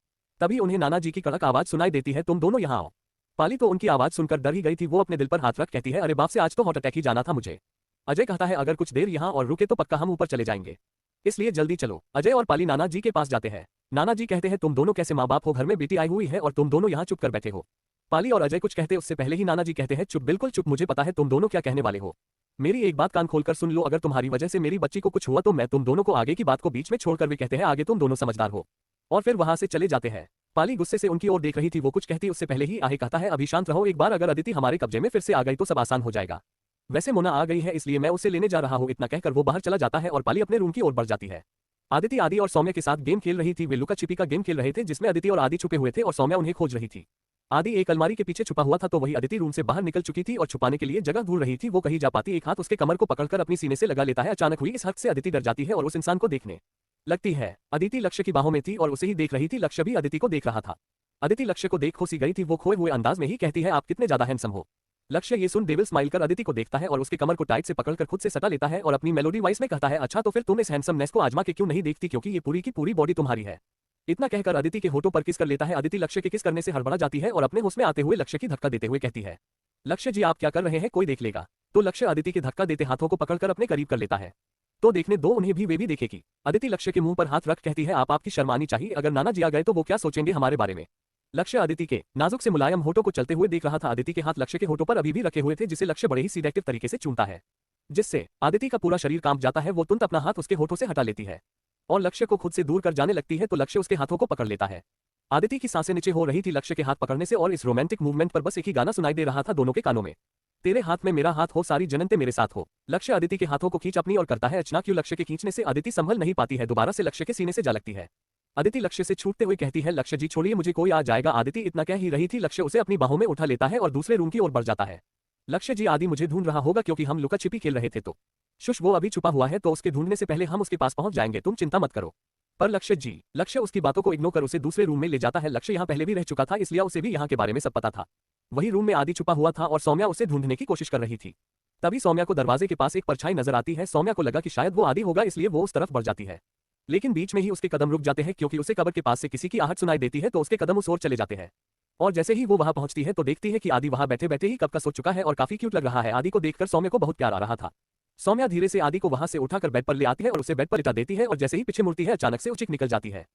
तभी उन्हें नाना जी की कड़क आवाज सुनाई देती है, तुम दोनों यहाँ आओ। पाली तो उनकी आवाज सुनकर डर ही गई थी, वो अपने दिल पर हाथ रख कहती है अरे बाप से आज तो हार्ट अटैक ही जाना था मुझे। अजय कहता है अगर कुछ देर यहाँ और रुके तो पक्का हम ऊपर चले जाएंगे, इसलिए जल्दी चलो। अजय और पाली नाना जी के पास जाते हैं। नाना जी कहते हैं तुम दोनों कैसे माँ बाप हो, घर में बेटी आई हुई है और तुम दोनों यहाँ चुप कर बैठे हो। पाली और अजय कुछ कहते उससे पहले ही नाना जी कहते हैं चुप, बिल्कुल चुप, मुझे पता है तुम दोनों क्या कहने वाले हो। मेरी एक बात कान खोलकर सुन लो, अगर तुम्हारी वजह से मेरी बच्ची को कुछ हुआ तो मैं तुम दोनों को आगे की बात को बीच में छोड़कर वे कहते हैं आगे तुम दोनों समझदार हो, और फिर वहां से चले जाते हैं। पाली गुस्से से उनकी ओर देख रही थी, वो कुछ कहती उससे पहले ही आहे कहता है अभी शांत रहो, एक बार अगर अदिति हमारे कब्जे में फिर से आ गई तो सब आसान हो जाएगा। वैसे मोना आ गई है इसलिए मैं उसे लेने जा रहा हूँ, इतना कहकर वो बाहर चला जाता है और पाली अपने रूम की ओर बढ़ जाती है। आदिति आदि और सौम्या के साथ गेम खेल रही थी। वे लुका छिपी का गेम खेल रहे थे जिसमें अदिति और आदि छुपे हुए थे और सौम्या उन्हें खोज रही थी। आदि एक अलमारी के पीछे छुपा हुआ था तो वही अदिति रूम से बाहर निकल चुकी थी और छुपाने के लिए जगह ढूंढ रही थी। वो कहीं जा पाती, एक हाथ उसके कमर को पकड़कर अपनी सीने से लगा लेता है। अचानक हुई इस हद से अदिति डर जाती है और उस इंसान को देखने लगती है। अदिति लक्ष्य की बाहों में थी और उसे ही देख रही थी, लक्ष्य भी अदिति को देख रहा था। अदिति लक्ष्य को देख खोसी गई थी, वो खोए हुए अंदाज में ही कहती है आप कितने ज्यादा हैंडसम हो। लक्ष्य ये सुन डेविल स्माइल कर अदिति को देखता है और उसके कमर को टाइट से पकड़कर खुद से सटा लेता है और अपनी मेलोडी वॉइस में कहता है अच्छा तो फिर तुम इस हैंडसमनेस को आजमा के क्यों नहीं देखती, क्योंकि ये पूरी की पूरी बॉडी तुम्हारी है। इतना कहकर अदिति के होठों पर किस कर लेता है। अदिति लक्ष्य के किस करने से हड़बड़ा जाती है और अपने होश में आते हुए लक्ष्य की धक्का देते हुए कहती है लक्ष्य जी आप क्या कर रहे हैं, कोई देख लेगा। तो लक्ष्य अदिति के धक्का देते हाथों को पकड़कर अपने करीब कर लेता है। तो देखने दो उन्हें भी, वे भी देखेगी। अदिति लक्ष्य के मुंह पर हाथ रख कहती है आपकी शर्म आनी चाहिए, अगर नाना जी आ गए तो वो क्या सोचेंगे हमारे बारे में। लक्ष्य अदिति के नाजुक से मुलायम होठों को चलते हुए देख रहा था। अदिति के हाथ लक्ष्य के होठों पर अभी भी रखे हुए थे, जिसे लक्ष्य बड़े ही सीडेक्टिव तरीके से चूमता है, जिससे अदिति का पूरा शरीर कांप जाता है। वो तुरंत अपना हाथ उसके होठों से हटा लेती है और लक्ष्य को खुद से दूर कर जाने लगती है, तो लक्ष्य उसके हाथों को पकड़ लेता है। आदिति की सांसें नीचे हो रही थी लक्ष्य के हाथ पकड़ने से और इस रोमांटिक मूवमेंट पर बस एक ही गाना सुनाई दे रहा था दोनों के कानों में, तेरे हाथ में मेरा हाथ हो, सारी जनते मेरे साथ हो। लक्ष्य अदिति के हाथों को खींच अपनी और करता है। अचानक क्यों लक्ष्य के खींचने से अदिति संभल नहीं पाती है, दोबारा से लक्ष्य के सीने से जा लगती है। अदिति लक्ष्य से छूटते हुए कहती है लक्ष्य जी छोड़िए मुझे, कोई आ जाएगा। आदिति इतना कह ही रही थी, लक्ष्य उसे अपनी बाहों में उठा लेता है और दूसरे रूम की ओर बढ़ जाता है। लक्ष्य जी आदि मुझे ढूंढ रहा होगा क्योंकि हम लुका छिपी खेल रहे थे, तो शुश वो अभी छुपा हुआ है तो उसके ढूंढने से पहले हम उसके पास पहुंच जाएंगे, तुम चिंता मत करो। पर लक्ष्य उसकी बातों को इग्नोर कर उसे दूसरे रूम में ले जाता है। लक्ष्य यहाँ पहले भी रह चुका था इसलिए उसे भी यहाँ के बारे में सब पता था। वही रूम में आदि छुपा हुआ था और सौम्या उसे ढूंढने की कोशिश कर रही थी। तभी सौम्या को दरवाजे के पास एक परछाई नजर आती है। सौम्या को लगा कि शायद वो आदि होगा, इसलिए वो उस तरफ बढ़ जाती है, लेकिन बीच में ही उसके कदम रुक जाते हैं क्योंकि उसे कब्र के पास से किसी की आहट सुनाई देती है, तो उसके कदम उस ओर चले जाते हैं। और जैसे ही वो वहां पहुंचती है तो देखती है कि आदि वहां बैठे बैठे ही कब का सो चुका है और काफी क्यूट लग रहा है। आदि को देखकर सौम्या को बहुत प्यार आ रहा था। सौम्या धीरे से आदि को वहां से उठाकर बेड पर ले आती है और उसे बेड पर लिटा देती है और जैसे ही पीछे मुड़ती है अचानक से उचिक निकल जाती है।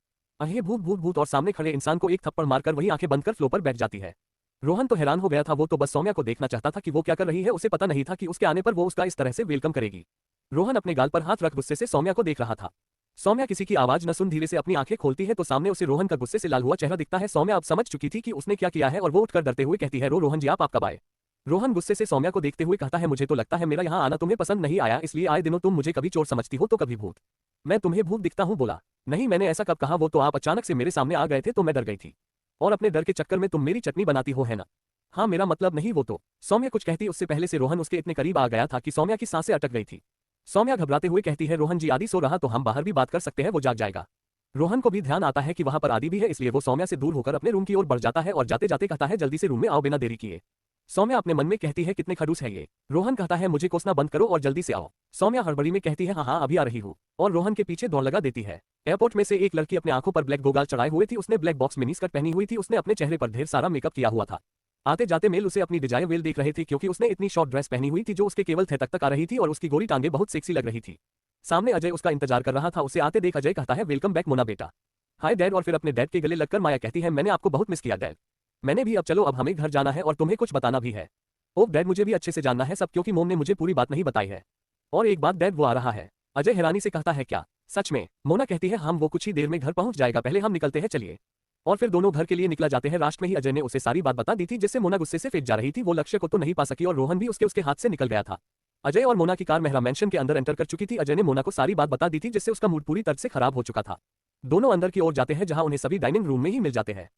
अहे भूत भूत भूत, और सामने खड़े इंसान को एक थप्पड़ मारकर वही आंखें बंद कर फ्लो पर बैठ जाती है। रोहन तो हैरान हो गया था, वो तो बस सौम्या को देखना चाहता था कि वो क्या कर रही है। उसे पता नहीं था कि उसके आने पर वो उसका इस तरह से वेलकम करेगी। रोहन अपने गाल पर हाथ रख गुस्से से सौम्या को देख रहा था। सौम्या किसी की आवाज न सुन धीरे से अपनी आंखें खोलती है तो सामने उसे रोहन का गुस्से से लाल हुआ चेहरा दिखता है। सौम्या अब समझ चुकी थी कि उसने क्या किया है और वो उठकर डरते हुए कहती है, रोहन जी आप कब आए? रोहन गुस्से से सौम्या को देखते हुए कहता है, मुझे तो लगता है मेरा यहाँ आना तुम्हें पसंद नहीं आया, इसलिए आए दिनों तुम मुझे कभी चोर समझती हो तो कभी भूत। मैं तुम्हें भूत दिखता हूँ? बोला, नहीं मैंने ऐसा कब कहा, वो तो आप अचानक से मेरे सामने आ गए थे तो मैं डर गई थी। और अपने डर के चक्कर में तुम मेरी चटनी बनाती हो, है ना? हाँ मेरा मतलब नहीं वो तो। सौम्या कुछ कहती उससे पहले से रोहन उसके इतने करीब आ गया था कि सौम्या की सांसें अटक गई थी। सौम्या घबराते हुए कहती है, रोहन जी आदि सो रहा तो हम बाहर भी बात कर सकते हैं, वो जाग जाएगा। रोहन को भी ध्यान आता है कि वहां पर आदि भी है, इसलिए वो सौम्या से दूर होकर अपने रूम की ओर बढ़ जाता है और जाते जाते कहता है, जल्दी से रूम में आओ बिना देरी किए। सौम्या अपने मन में कहती है, कितने खड़ूस है ये। रोहन कहता है, मुझे कोसना बंद करो और जल्दी से आओ। सौम्या हड़बड़ी में कहती है, हाँ हाँ अभी आ रही हूँ, और रोहन के पीछे दौड़ लगा देती है। एयरपोर्ट में से एक लड़की अपने आंखों पर ब्लैक गोगल चढ़ाए हुए थी। उसने ब्लैक बॉक्स मिनी स्कर्ट पहनी हुई थी। उसने अपने चेहरे पर ढेर सारा मेकअप किया हुआ था। आते जाते मेल उसे अपनी डिजायर वेल देख रहे थे क्योंकि उसने इतनी शॉर्ट ड्रेस पहनी हुई थी जो उसके केवल थे तक आ रही थी और उसकी गोरी टांगे बहुत सेक्सी लग रही थी। सामने अजय उसका इंतजार कर रहा था। उसे आते देख अजय कहता है, वेलकम बैक मोना बेटा। हाय डैड, और फिर अपने डैड के गले लगकर माया कहती है, मैंने आपको बहुत मिस किया डैड। मैंने भी, अब चलो अब हमें घर जाना है और तुम्हें कुछ बताना भी है। ओह डैड, मुझे भी अच्छे से जानना है सब, क्योंकि मोम ने मुझे पूरी बात नहीं बताई है। और एक बात डैड, वो आ रहा है। अजय हैरानी से कहता है, क्या सच में? मोना कहती है, हम वो कुछ ही देर में घर पहुंच जाएगा, पहले हम निकलते हैं चलिए। और फिर दोनों घर के लिए निकला जाते हैं। रास्ते में ही अजय ने उसे सारी बात बता दी थी जिससे मोना गुस्से से फेंक जा रही थी। वो लक्ष्य को तो नहीं पा सकी और रोहन भी उसके हाथ से निकल गया था। अजय और मोना की कार मेहरा मैंशन के अंदर एंटर कर चुकी थी। अजय ने मोना को सारी बात बता दी थी जिससे उसका मूड पूरी तरह से खराब हो चुका था। दोनों अंदर की ओर जाते हैं जहां उन्हें सभी डाइनिंग रूम में ही मिल जाते हैं।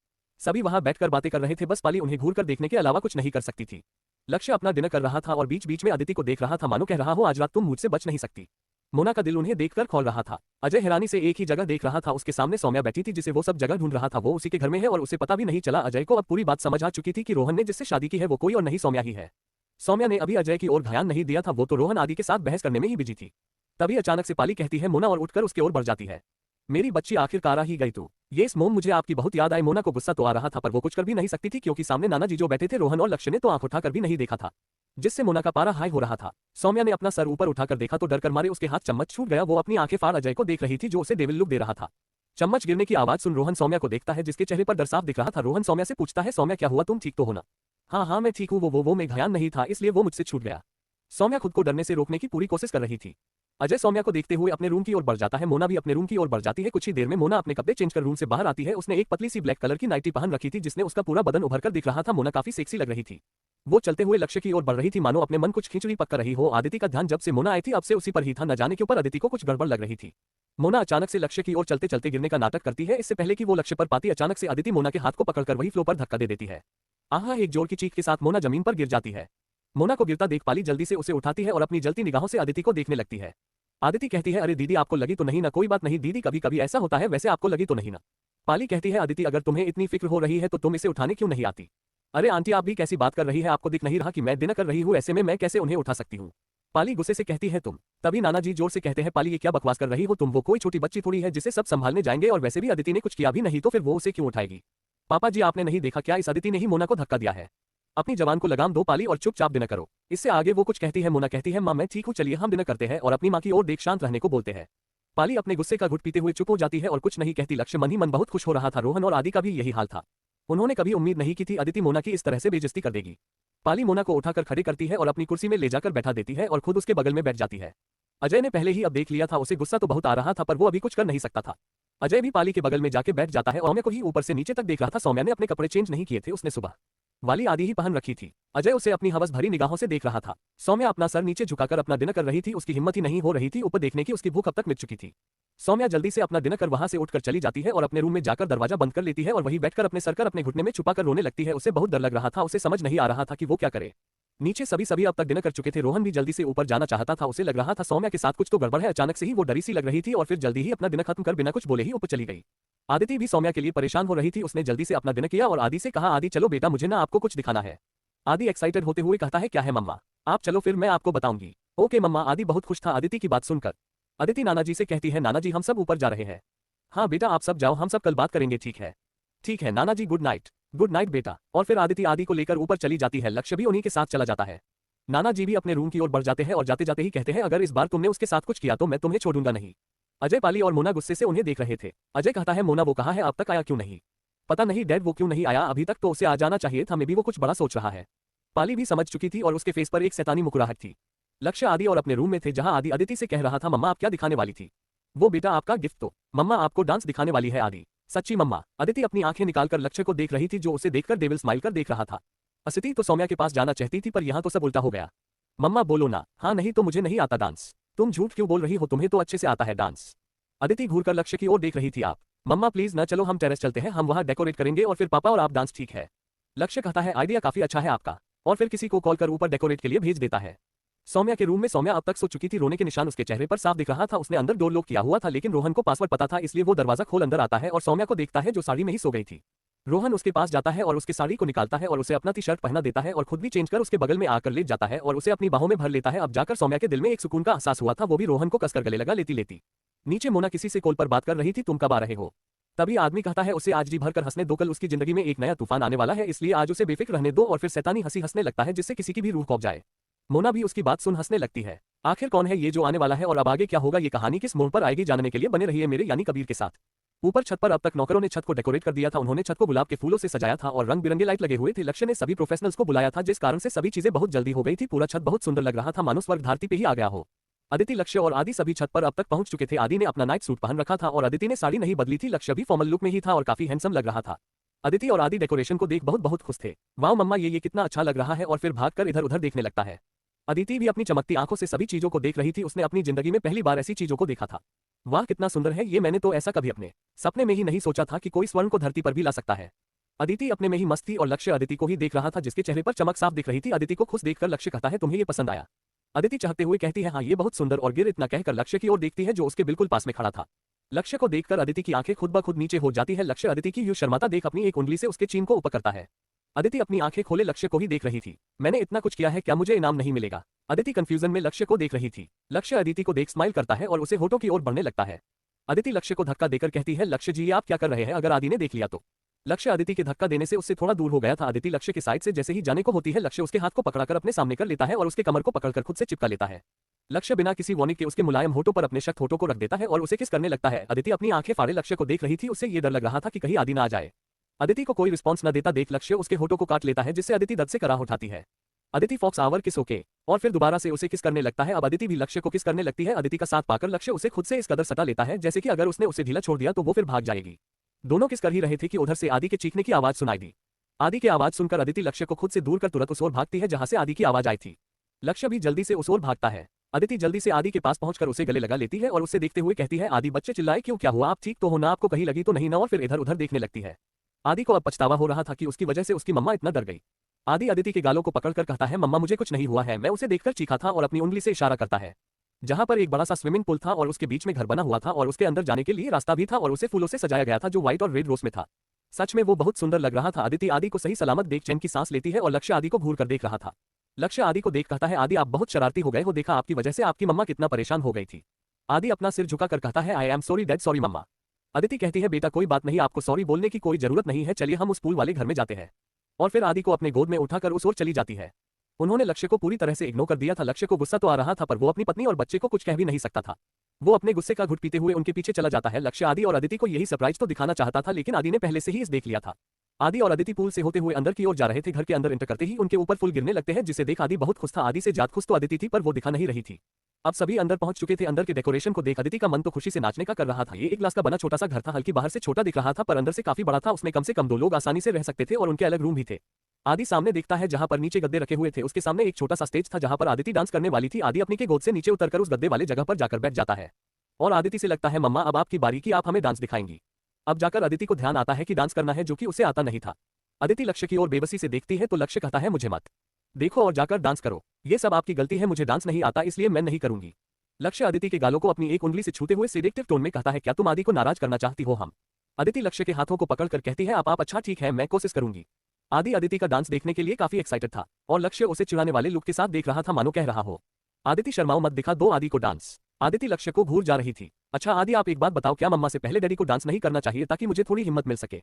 सभी वहां बैठकर बातें कर रहे थे, बस पाली उन्हें घूर कर देखने के अलावा कुछ नहीं कर सकती थी। लक्ष्य अपना डिनर कर रहा था और बीच बीच में अदिति को देख रहा था, मानो कह रहा हो, आज रात तुम मुझसे बच नहीं सकती। मोना का दिल उन्हें देखकर खोल रहा था। अजय हैरानी से एक ही जगह देख रहा था। उसके सामने सौम्या बैठी थी जिसे वो सब जगह ढूंढ रहा था। वो उसी के घर में है और उसे पता भी नहीं चला। अजय को अब पूरी बात समझ आ चुकी थी कि रोहन ने जिससे शादी की है वो कोई और नहीं सौम्या ही है। सौम्या ने अभी अजय की ओर ध्यान नहीं दिया था, वो तो रोहन आदि के साथ बहस करने में ही बिजी थी। तभी अचानक से पाली कहती है, मोना, और उठकर उसके ओर बढ़ जाती है। मेरी बच्ची आखिरकार आ ही गई तू। येस मोम, मुझे आपकी बहुत याद आई। मोना को गुस्सा तो आ रहा था पर वो कुछ कर भी नहीं सकती थी क्योंकि सामने नाना जी जो बैठे थे। रोहन और लक्ष्य ने तो आंख उठाकर भी नहीं देखा था, जिससे मोना का पारा हाई हो रहा था। सौम्या ने अपना सर ऊपर उठाकर देखा तो डर कर मारे उसके हाथ चम्मच छूट गया। वो अपनी आंखें फाड़ अजय को देख रही थी जो उसे डेविल लुक दे रहा था। चम्मच गिरने की आवाज सुन रोहन सौम्या को देखता है जिसके चेहरे पर डर साफ दिख रहा था। रोहन सौम्या से पूछता है, सौम्या क्या हुआ, तुम ठीक तो हो ना? हाँ हाँ मैं ठीक हूँ, वो मैं घायल नहीं था इसलिए वो मुझसे छूट गया। सौम्या खुद को डरने से रोकने की पूरी कोशिश कर रही थी। अजय सौम्या को देखते हुए अपने रूम की ओर बढ़ जाता है। मोना भी अपने रूम की ओर बढ़ जाती है। कुछ ही देर में मोना अपने कपड़े चेंज कर रूम से बाहर आती है। उसने एक पतली सी ब्लैक कलर की नाइटी पहन रखी थी जिसने उसका पूरा बदन उभर कर दिख रहा था। मोना काफी सेक्सी लग रही थी। वो चलते हुए लक्ष्य की ओर बढ़ रही थी, मानो अपने मन कुछ खिचड़ी पक कर रही हो। आदिति का ध्यान जब से मोना आई थी अब से उसी पर ही था, न जाने के ऊपर अदिति को कुछ गड़बड़ लग रही थी। मोना अचानक से लक्ष्य की ओर चलते चलते गिरने का नाटक करती है। इससे पहले कि वो लक्ष्य पर पाती, अचानक से अदिति मोना के हाथ को पकड़कर वही फ्लो पर धक्का दे देती है। आहा, एक जोर की चीख के साथ मोना जमीन पर गिर जाती है। मोना को गिरता देख पाली जल्दी से उसे उठाती है और अपनी जलती निगाहों से अदिति को देखने लगती है। आदिति कहती है, अरे दीदी आपको लगी तो नहीं ना? कोई बात नहीं दीदी, कभी कभी ऐसा होता है, वैसे आपको लगी तो नहीं ना? पाली कहती है, अदिति अगर तुम्हें इतनी फिक्र हो रही है तो तुम इसे उठाने क्यों नहीं आती? अरे आंटी आप भी कैसी बात कर रही है, आपको दिख नहीं रहा कि मैं डिनर कर रही हूँ, ऐसे में मैं कैसे उन्हें उठा सकती हूँ? पाली गुस्से से कहती है, तुम। तभी नाना जी जोर से कहते हैं, पाली ये क्या बकवास कर रही हो तुम? वो कोई छोटी बच्ची थोड़ी है जिसे सब संभालने जाएंगे, और वैसे भी अदिति ने कुछ किया भी नहीं तो फिर वो उसे क्यों उठाएगी? पापा जी आपने नहीं देखा क्या, इस अदिति ने ही मोना को धक्का दिया है। अपनी जवान को लगाम दो पाली और चुपचाप डिनर करो। इससे आगे वो कुछ कहती है। मोना कहती है, माँ मैं ठीक हूँ, चलिए हम डिनर करते हैं, और अपनी माँ की ओर देख शांत रहने को बोलते हैं। पाली अपने गुस्से का घुट पीते हुए चुप हो जाती है और कुछ नहीं कहती। लक्ष्य मन ही मन बहुत खुश हो रहा था। रोहन और आदि का भी यही हाल था। उन्होंने कभी उम्मीद नहीं की थी अदिति मोना की इस तरह से बेइज्जती कर देगी। पाली मोना को उठाकर खड़ी करती है और अपनी कुर्सी में ले जाकर बैठा देती है और खुद उसके बगल में बैठ जाती है। अजय ने पहले ही अब देख लिया था, उसे गुस्सा तो बहुत आ रहा था पर वो अभी कुछ कर नहीं सकता था। अजय भी पाली के बगल में जाके बैठ जाता है। सौम्या को ही ऊपर से नीचे तक देख रहा था। सौम्या ने अपने कपड़े चेंज नहीं किए थे, उसने सुबह वाली आदि ही पहन रखी थी। अजय उसे अपनी हवस भरी निगाहों से देख रहा था। सौम्या अपना सर नीचे झुकाकर अपना डिनर कर रही थी। उसकी हिम्मत ही नहीं हो रही थी ऊपर देखने की, उसकी भूख अब तक मिट चुकी थी। सौम्या जल्दी से अपना डिनर कर वहां से उठकर चली जाती है और अपने रूम में जाकर दरवाजा बंद कर लेती है और वहीं बैठकर अपने सर कर अपने घुटने में छुपाकर रोने लगती है। उसे बहुत डर लग रहा था, उसे समझ नहीं आ रहा था कि वो क्या करे। नीचे सभी अब तक डिनर कर चुके थे। रोहन भी जल्दी से ऊपर जाना चाहता था, उसे लग रहा था सौम्या के साथ कुछ तो गड़बड़ है। अचानक से ही वो डरी सी लग रही थी और फिर जल्दी ही अपना डिनर खत्म कर बिना कुछ बोले ही ऊपर चली गई। आदिति भी सौम्या के लिए परेशान हो रही थी। उसने जल्दी से अपना डिनर किया और आदि से कहा, आदि चलो बेटा, मुझे ना आपको कुछ दिखाना है। आदि एक्साइटेड होते हुए कहता है, क्या है मम्मा? आप चलो फिर मैं आपको बताऊंगी। ओके मम्मा। आदि बहुत खुश था आदिति की बात सुनकर। आदिति नाना जी से कहती है, नाना जी हम सब ऊपर जा रहे हैं। हाँ बेटा आप सब जाओ, हम सब कल बात करेंगे, ठीक है? ठीक है नाना जी, गुड नाइट। गुड नाइट बेटा। और फिर आदिति आदि को लेकर ऊपर चली जाती है। लक्ष्य भी उन्हीं के साथ चला जाता है। नाना जी भी अपने रूम की ओर बढ़ जाते हैं और जाते जाते ही कहते हैं, अगर इस बार तुमने उसके साथ कुछ किया तो मैं तुम्हें छोड़ूंगा नहीं। अजय, पाली और मोना गुस्से से उन्हें देख रहे थे। अजय कहता है, मोना वो कहाँ है, अब तक आया क्यों नहीं? पता नहीं डैड, वो क्यों नहीं आया अभी तक, तो उसे आ जाना चाहिए था, मे भी वो कुछ बड़ा सोच रहा है। पाली भी समझ चुकी थी और उसके फेस पर एक शैतानी मुस्कुराहट थी। लक्ष्य आदि और अपने रूम में थे, जहां आदि अदिति से कह रहा था, मम्मा आप क्या दिखाने वाली थी? वो बेटा आपका गिफ्ट, तो मम्मा आपको डांस दिखाने वाली है आदि। सच्ची मम्मा? अदिति अपनी आंखें निकालकर लक्ष्य को देख रही थी, जो उसे देखकर डेविल स्माइल कर देख रहा था। अदिति तो सौम्या के पास जाना चाहती थी, पर यहाँ तो सब उल्टा हो गया। मम्मा बोलो ना, हाँ नहीं तो मुझे नहीं आता डांस। तुम झूठ क्यों बोल रही हो, तुम्हें तो अच्छे से आता है डांस। अदिति घूरकर लक्ष्य की ओर देख रही थी। आप मम्मा प्लीज ना, चलो हम टेरेस चलते हैं, हम वहां डेकोरेट करेंगे और फिर पापा और आप डांस, ठीक है? लक्ष्य कहता है, आइडिया काफी अच्छा है आपका, और फिर किसी को कॉल कर ऊपर डेकोरेट के लिए भेज देता है। सौम्या के रूम में सौम्या अब तक सो चुकी थी, रोने के निशान उसके चेहरे पर साफ दिख रहा था। उसने अंदर डोर लॉक किया हुआ था, लेकिन रोहन को पासवर्ड पता था, इसलिए वो दरवाजा खोल अंदर आता है और सौम्या को देखता है जो साड़ी में ही सो गई थी। रोहन उसके पास जाता है और उसकी साड़ी को निकालता है और उसे अपना टी शर्ट पहना देता है और खुद भी चेंज कर उसके बगल में आकर लेट जाता है और उसे अपनी बाहों में भर लेता है। अब जाकर सौम्या के दिल में एक सुकून का एहसास हुआ था, वो भी रोहन को कसकर गले लगा लेती लेती। नीचे मोना किसी से कॉल पर बात कर रही थी, तुम कब आ रहे हो? तभी आदमी कहता है, उसे आज जी भर कर हंसने दो, कल उसकी जिंदगी में एक नया तूफान आने वाला है, इसलिए आज उसे बेफिक्र रहने दो। और फिर शैतानी हंसी हंसने लगता है, जिससे किसी की भी रूह कौंप जाए। मोना भी उसकी बात सुन हंसने लगती है। आखिर कौन है ये जो आने वाला है और अब आगे क्या होगा, ये कहानी किस मोड़ पर आएगी, जानने के लिए बने रहिए मेरे यानी कबीर के साथ। ऊपर छत पर अब तक नौकरों ने छत को डेकोरेट कर दिया था। उन्होंने छत को गुलाब के फूलों से सजाया था और रंग बिरंगे लाइट लगे हुए थे। लक्ष्य ने सभी प्रोफेशनल्स को बुलाया था, जिस कारण से सभी चीजें बहुत जल्दी हो गई थी। पूरा छत बहुत सुंदर लग रहा था, मानो स्वर्ग धरती पे ही आ गया हो। अदिति, लक्ष्य और आदि सभी छत पर अब तक पहुंच चुके थे। आदि ने अपना नाइट सूट पहन रखा था और अदिति ने साड़ी नहीं बदली थी। लक्ष्य भी फॉर्मल लुक में ही था और काफी हैंडसम लग रहा था। अदिति और आदि डेकोरेशन को देख बहुत बहुत खुश थे। वाह मम्मा, ये कितना अच्छा लग रहा है, और फिर भागकर इधर उधर देखने लगता है। अदिति भी अपनी चमकती आंखों से सभी चीजों को देख रही थी। उसने अपनी जिंदगी में पहली बार ऐसी चीजों को देखा था। वाह कितना सुंदर है ये, मैंने तो ऐसा कभी अपने सपने में ही नहीं सोचा था कि कोई स्वर्ण को धरती पर भी ला सकता है। अदिति अपने में ही मस्त थी और लक्ष्य अदिति को ही देख रहा था, जिसके चेहरे पर चमक साफ दिख रही थी। अदिति को खुश देखकर लक्ष्य कहता है, तुम्हें ये पसंद आया? अदिति चाहते हुए कहती है, हाँ ये बहुत सुंदर, और गिर इतना कहकर लक्ष्य की ओर देखती है, जो उसके बिल्कुल पास में खड़ा था। लक्ष्य को देखकर अदिति की आंखें खुद ब खुद नीचे हो जाती है। लक्ष्य अदिति की यूं शर्माता देख अपनी एक उंगली से उसके चीन को ऊपर करता है। अदिति अपनी आंखें खोले लक्ष्य को ही देख रही थी। मैंने इतना कुछ किया है, क्या मुझे इनाम नहीं मिलेगा? अदिति कंफ्यूजन में लक्ष्य को देख रही थी। लक्ष्य अदिति को देख स्माइल करता है और उसे होठों की ओर बढ़ने लगता है। अदिति लक्ष्य को धक्का देकर कहती है, लक्ष्य जी आप क्या कर रहे हैं, अगर आदि ने देख लिया तो? लक्ष्य अदिति के धक्का देने से उससे थोड़ा दूर हो गया था। अदिति लक्ष्य के साइड से जैसे ही जाने को होती है, लक्ष्य उसके हाथ को पकड़कर अपने सामने कर लेता है और उसके कमर को पकड़कर खुद से चिपका लेता है। लक्ष्य बिना किसी वार्निंग के उसके मुलायम होठों पर अपने शक्त होठों को रख देता है और उसे किस करने लगता है। अदिति अपनी आंखें फाड़े लक्ष्य को देख रही थी, उससे ये डर लग रहा था कि कहीं आदि ना आ जाए। अदिति को कोई रिस्पॉन्स न देता देख लक्ष्य उसके होठों को काट लेता है, जिससे अदिति दर्द से कराह उठाती है। अदिति फॉक्स आवर किस ओके और फिर दोबारा से उसे किस करने लगता है। अब अदिति भी लक्ष्य को किस करने लगती है। अदिति का साथ पाकर लक्ष्य उसे खुद से इस कदर सटा लेता है, जैसे कि अगर उसने उसे ढीला छोड़ दिया तो वो फिर भाग जाएगी। दोनों किस कर ही रहे थे कि उधर से आदि के चीखने की आवाज सुनाई दी। आदि की आवाज सुनकर अदिति लक्ष्य को खुद से दूर कर तुरंत उस ओर भागती है जहां से आदि की आवाज आई थी। लक्ष्य भी जल्दी से उस ओर भागता है। अदिति जल्दी से आदि के पास पहुंचकर उसे गले लगा लेती है और उसे देखते हुए कहती है, आदि बच्चे चिल्लाए क्यों, क्या हुआ, आप ठीक तो हो ना, आपको कहीं लगी तो नहीं ना? और फिर इधर उधर देखने लगती है। आदि को अब पछतावा हो रहा था कि उसकी वजह से उसकी मम्मा इतना डर गई। आदि अदिति के गालों को पकड़कर कहता है, मम्मा मुझे कुछ नहीं हुआ है, मैं उसे देखकर चीखा था, और अपनी उंगली से इशारा करता है जहां पर एक बड़ा सा स्विमिंग पूल था और उसके बीच में घर बना हुआ था और उसके अंदर जाने के लिए रास्ता भी था और उसे फूलों से सजाया गया था जो व्हाइट और रेड रोज में था। सच में वो बहुत सुंदर लग रहा था। अदिति आदि को सही सलामत देख चैन की सांस लेती है और लक्ष्य आदि को घूर कर देख रहा था। लक्ष्य आदि को देख कहता है, आदि आप बहुत शरारती हो गए हो, देखा आपकी वजह से आपकी मम्मा कितना परेशान हो गई थी। आदि अपना सिर झुकाकर कहता है, I am sorry dad, sorry mama. Aditi कहती है, बेटा कोई बात नहीं, आपको सॉरी बोलने की कोई जरूरत नहीं है, चलिए हम उस पूल वाले घर में जाते हैं। और फिर आदि को अपने गोद में उठाकर उस ओर चली जाती है। उन्होंने लक्ष्य को पूरी तरह से इग्नोर कर दिया था। लक्ष्य को गुस्सा तो आ रहा था, पर वो अपनी पत्नी और बच्चे को कुछ कह भी नहीं सकता था। वो अपने गुस्से का घुट पीते हुए उनके पीछे चला जाता है। लक्ष्य आदि और अदिति को यही सरप्राइज तो दिखाना चाहता था, लेकिन आदि ने पहले से ही इस देख लिया था। आदि और अदिति पूल से होते हुए अंदर की ओर जा रहे थे। घर के अंदर एंटर करते ही उनके ऊपर फूल गिरने लगते हैं, जिसे देख आदि बहुत खुश था। आदि से ज्यादा खुश तो अदिति थी, पर वो दिखा नहीं रही थी। अब सभी अंदर पहुंच चुके थे। अंदर के डेकोरेशन को देख अदिति का मन तो खुशी से नाचने का कर रहा था। ये एक ग्लास का बना छोटा सा घर था, हल्की बाहर से छोटा दिख रहा था पर अंदर से काफी बड़ा था। उसमें कम से कम 2 लोग आसानी से रह सकते थे और उनके अलग रूम भी थे। आदि सामने देखता है जहां पर नीचे गद्दे रखे हुए थे, उसके सामने एक छोटा सा स्टेज था जहां पर आदिति डांस करने वाली थी। आदि अपनी के गोद से नीचे उतरकर उस गद्दे वाले जगह पर जाकर बैठ जाता है और आदिति से लगता है, मम्मा अब आपकी बारी की, आप हमें डांस दिखाएंगी। अब जाकर अदिति को ध्यान आता है कि डांस करना है, जो कि उसे आता नहीं था। अदिति लक्ष्य की ओर बेबसी से देखती है तो लक्ष्य कहता है, मुझे मत देखो और जाकर डांस करो, ये सब आपकी गलती है, मुझे डांस नहीं आता इसलिए मैं नहीं करूंगी। लक्ष्य अदिति के गालों को अपनी एक उंगली से छूते हुए सेडेक्टिव टोन में कहता है, क्या तुम आदि को नाराज करना चाहती हो? हम अदिति लक्ष्य के हाथों को पकड़कर कहती है, आप अच्छा ठीक है, मैं कोशिश करूंगी। आदि अदिति का डांस देखने के लिए काफी एक्साइटेड था और लक्ष्य उसे चिढ़ाने वाले लुक के साथ देख रहा था, मानो कह रहा हो, आदिति शर्माओ मत, दिखा दो आदि को डांस। आदिति लक्ष्य को घूर जा रही थी। अच्छा आदि आप एक बात बताओ, क्या मम्मा से पहले डैडी को डांस नहीं करना चाहिए ताकि मुझे थोड़ी हिम्मत मिल सके?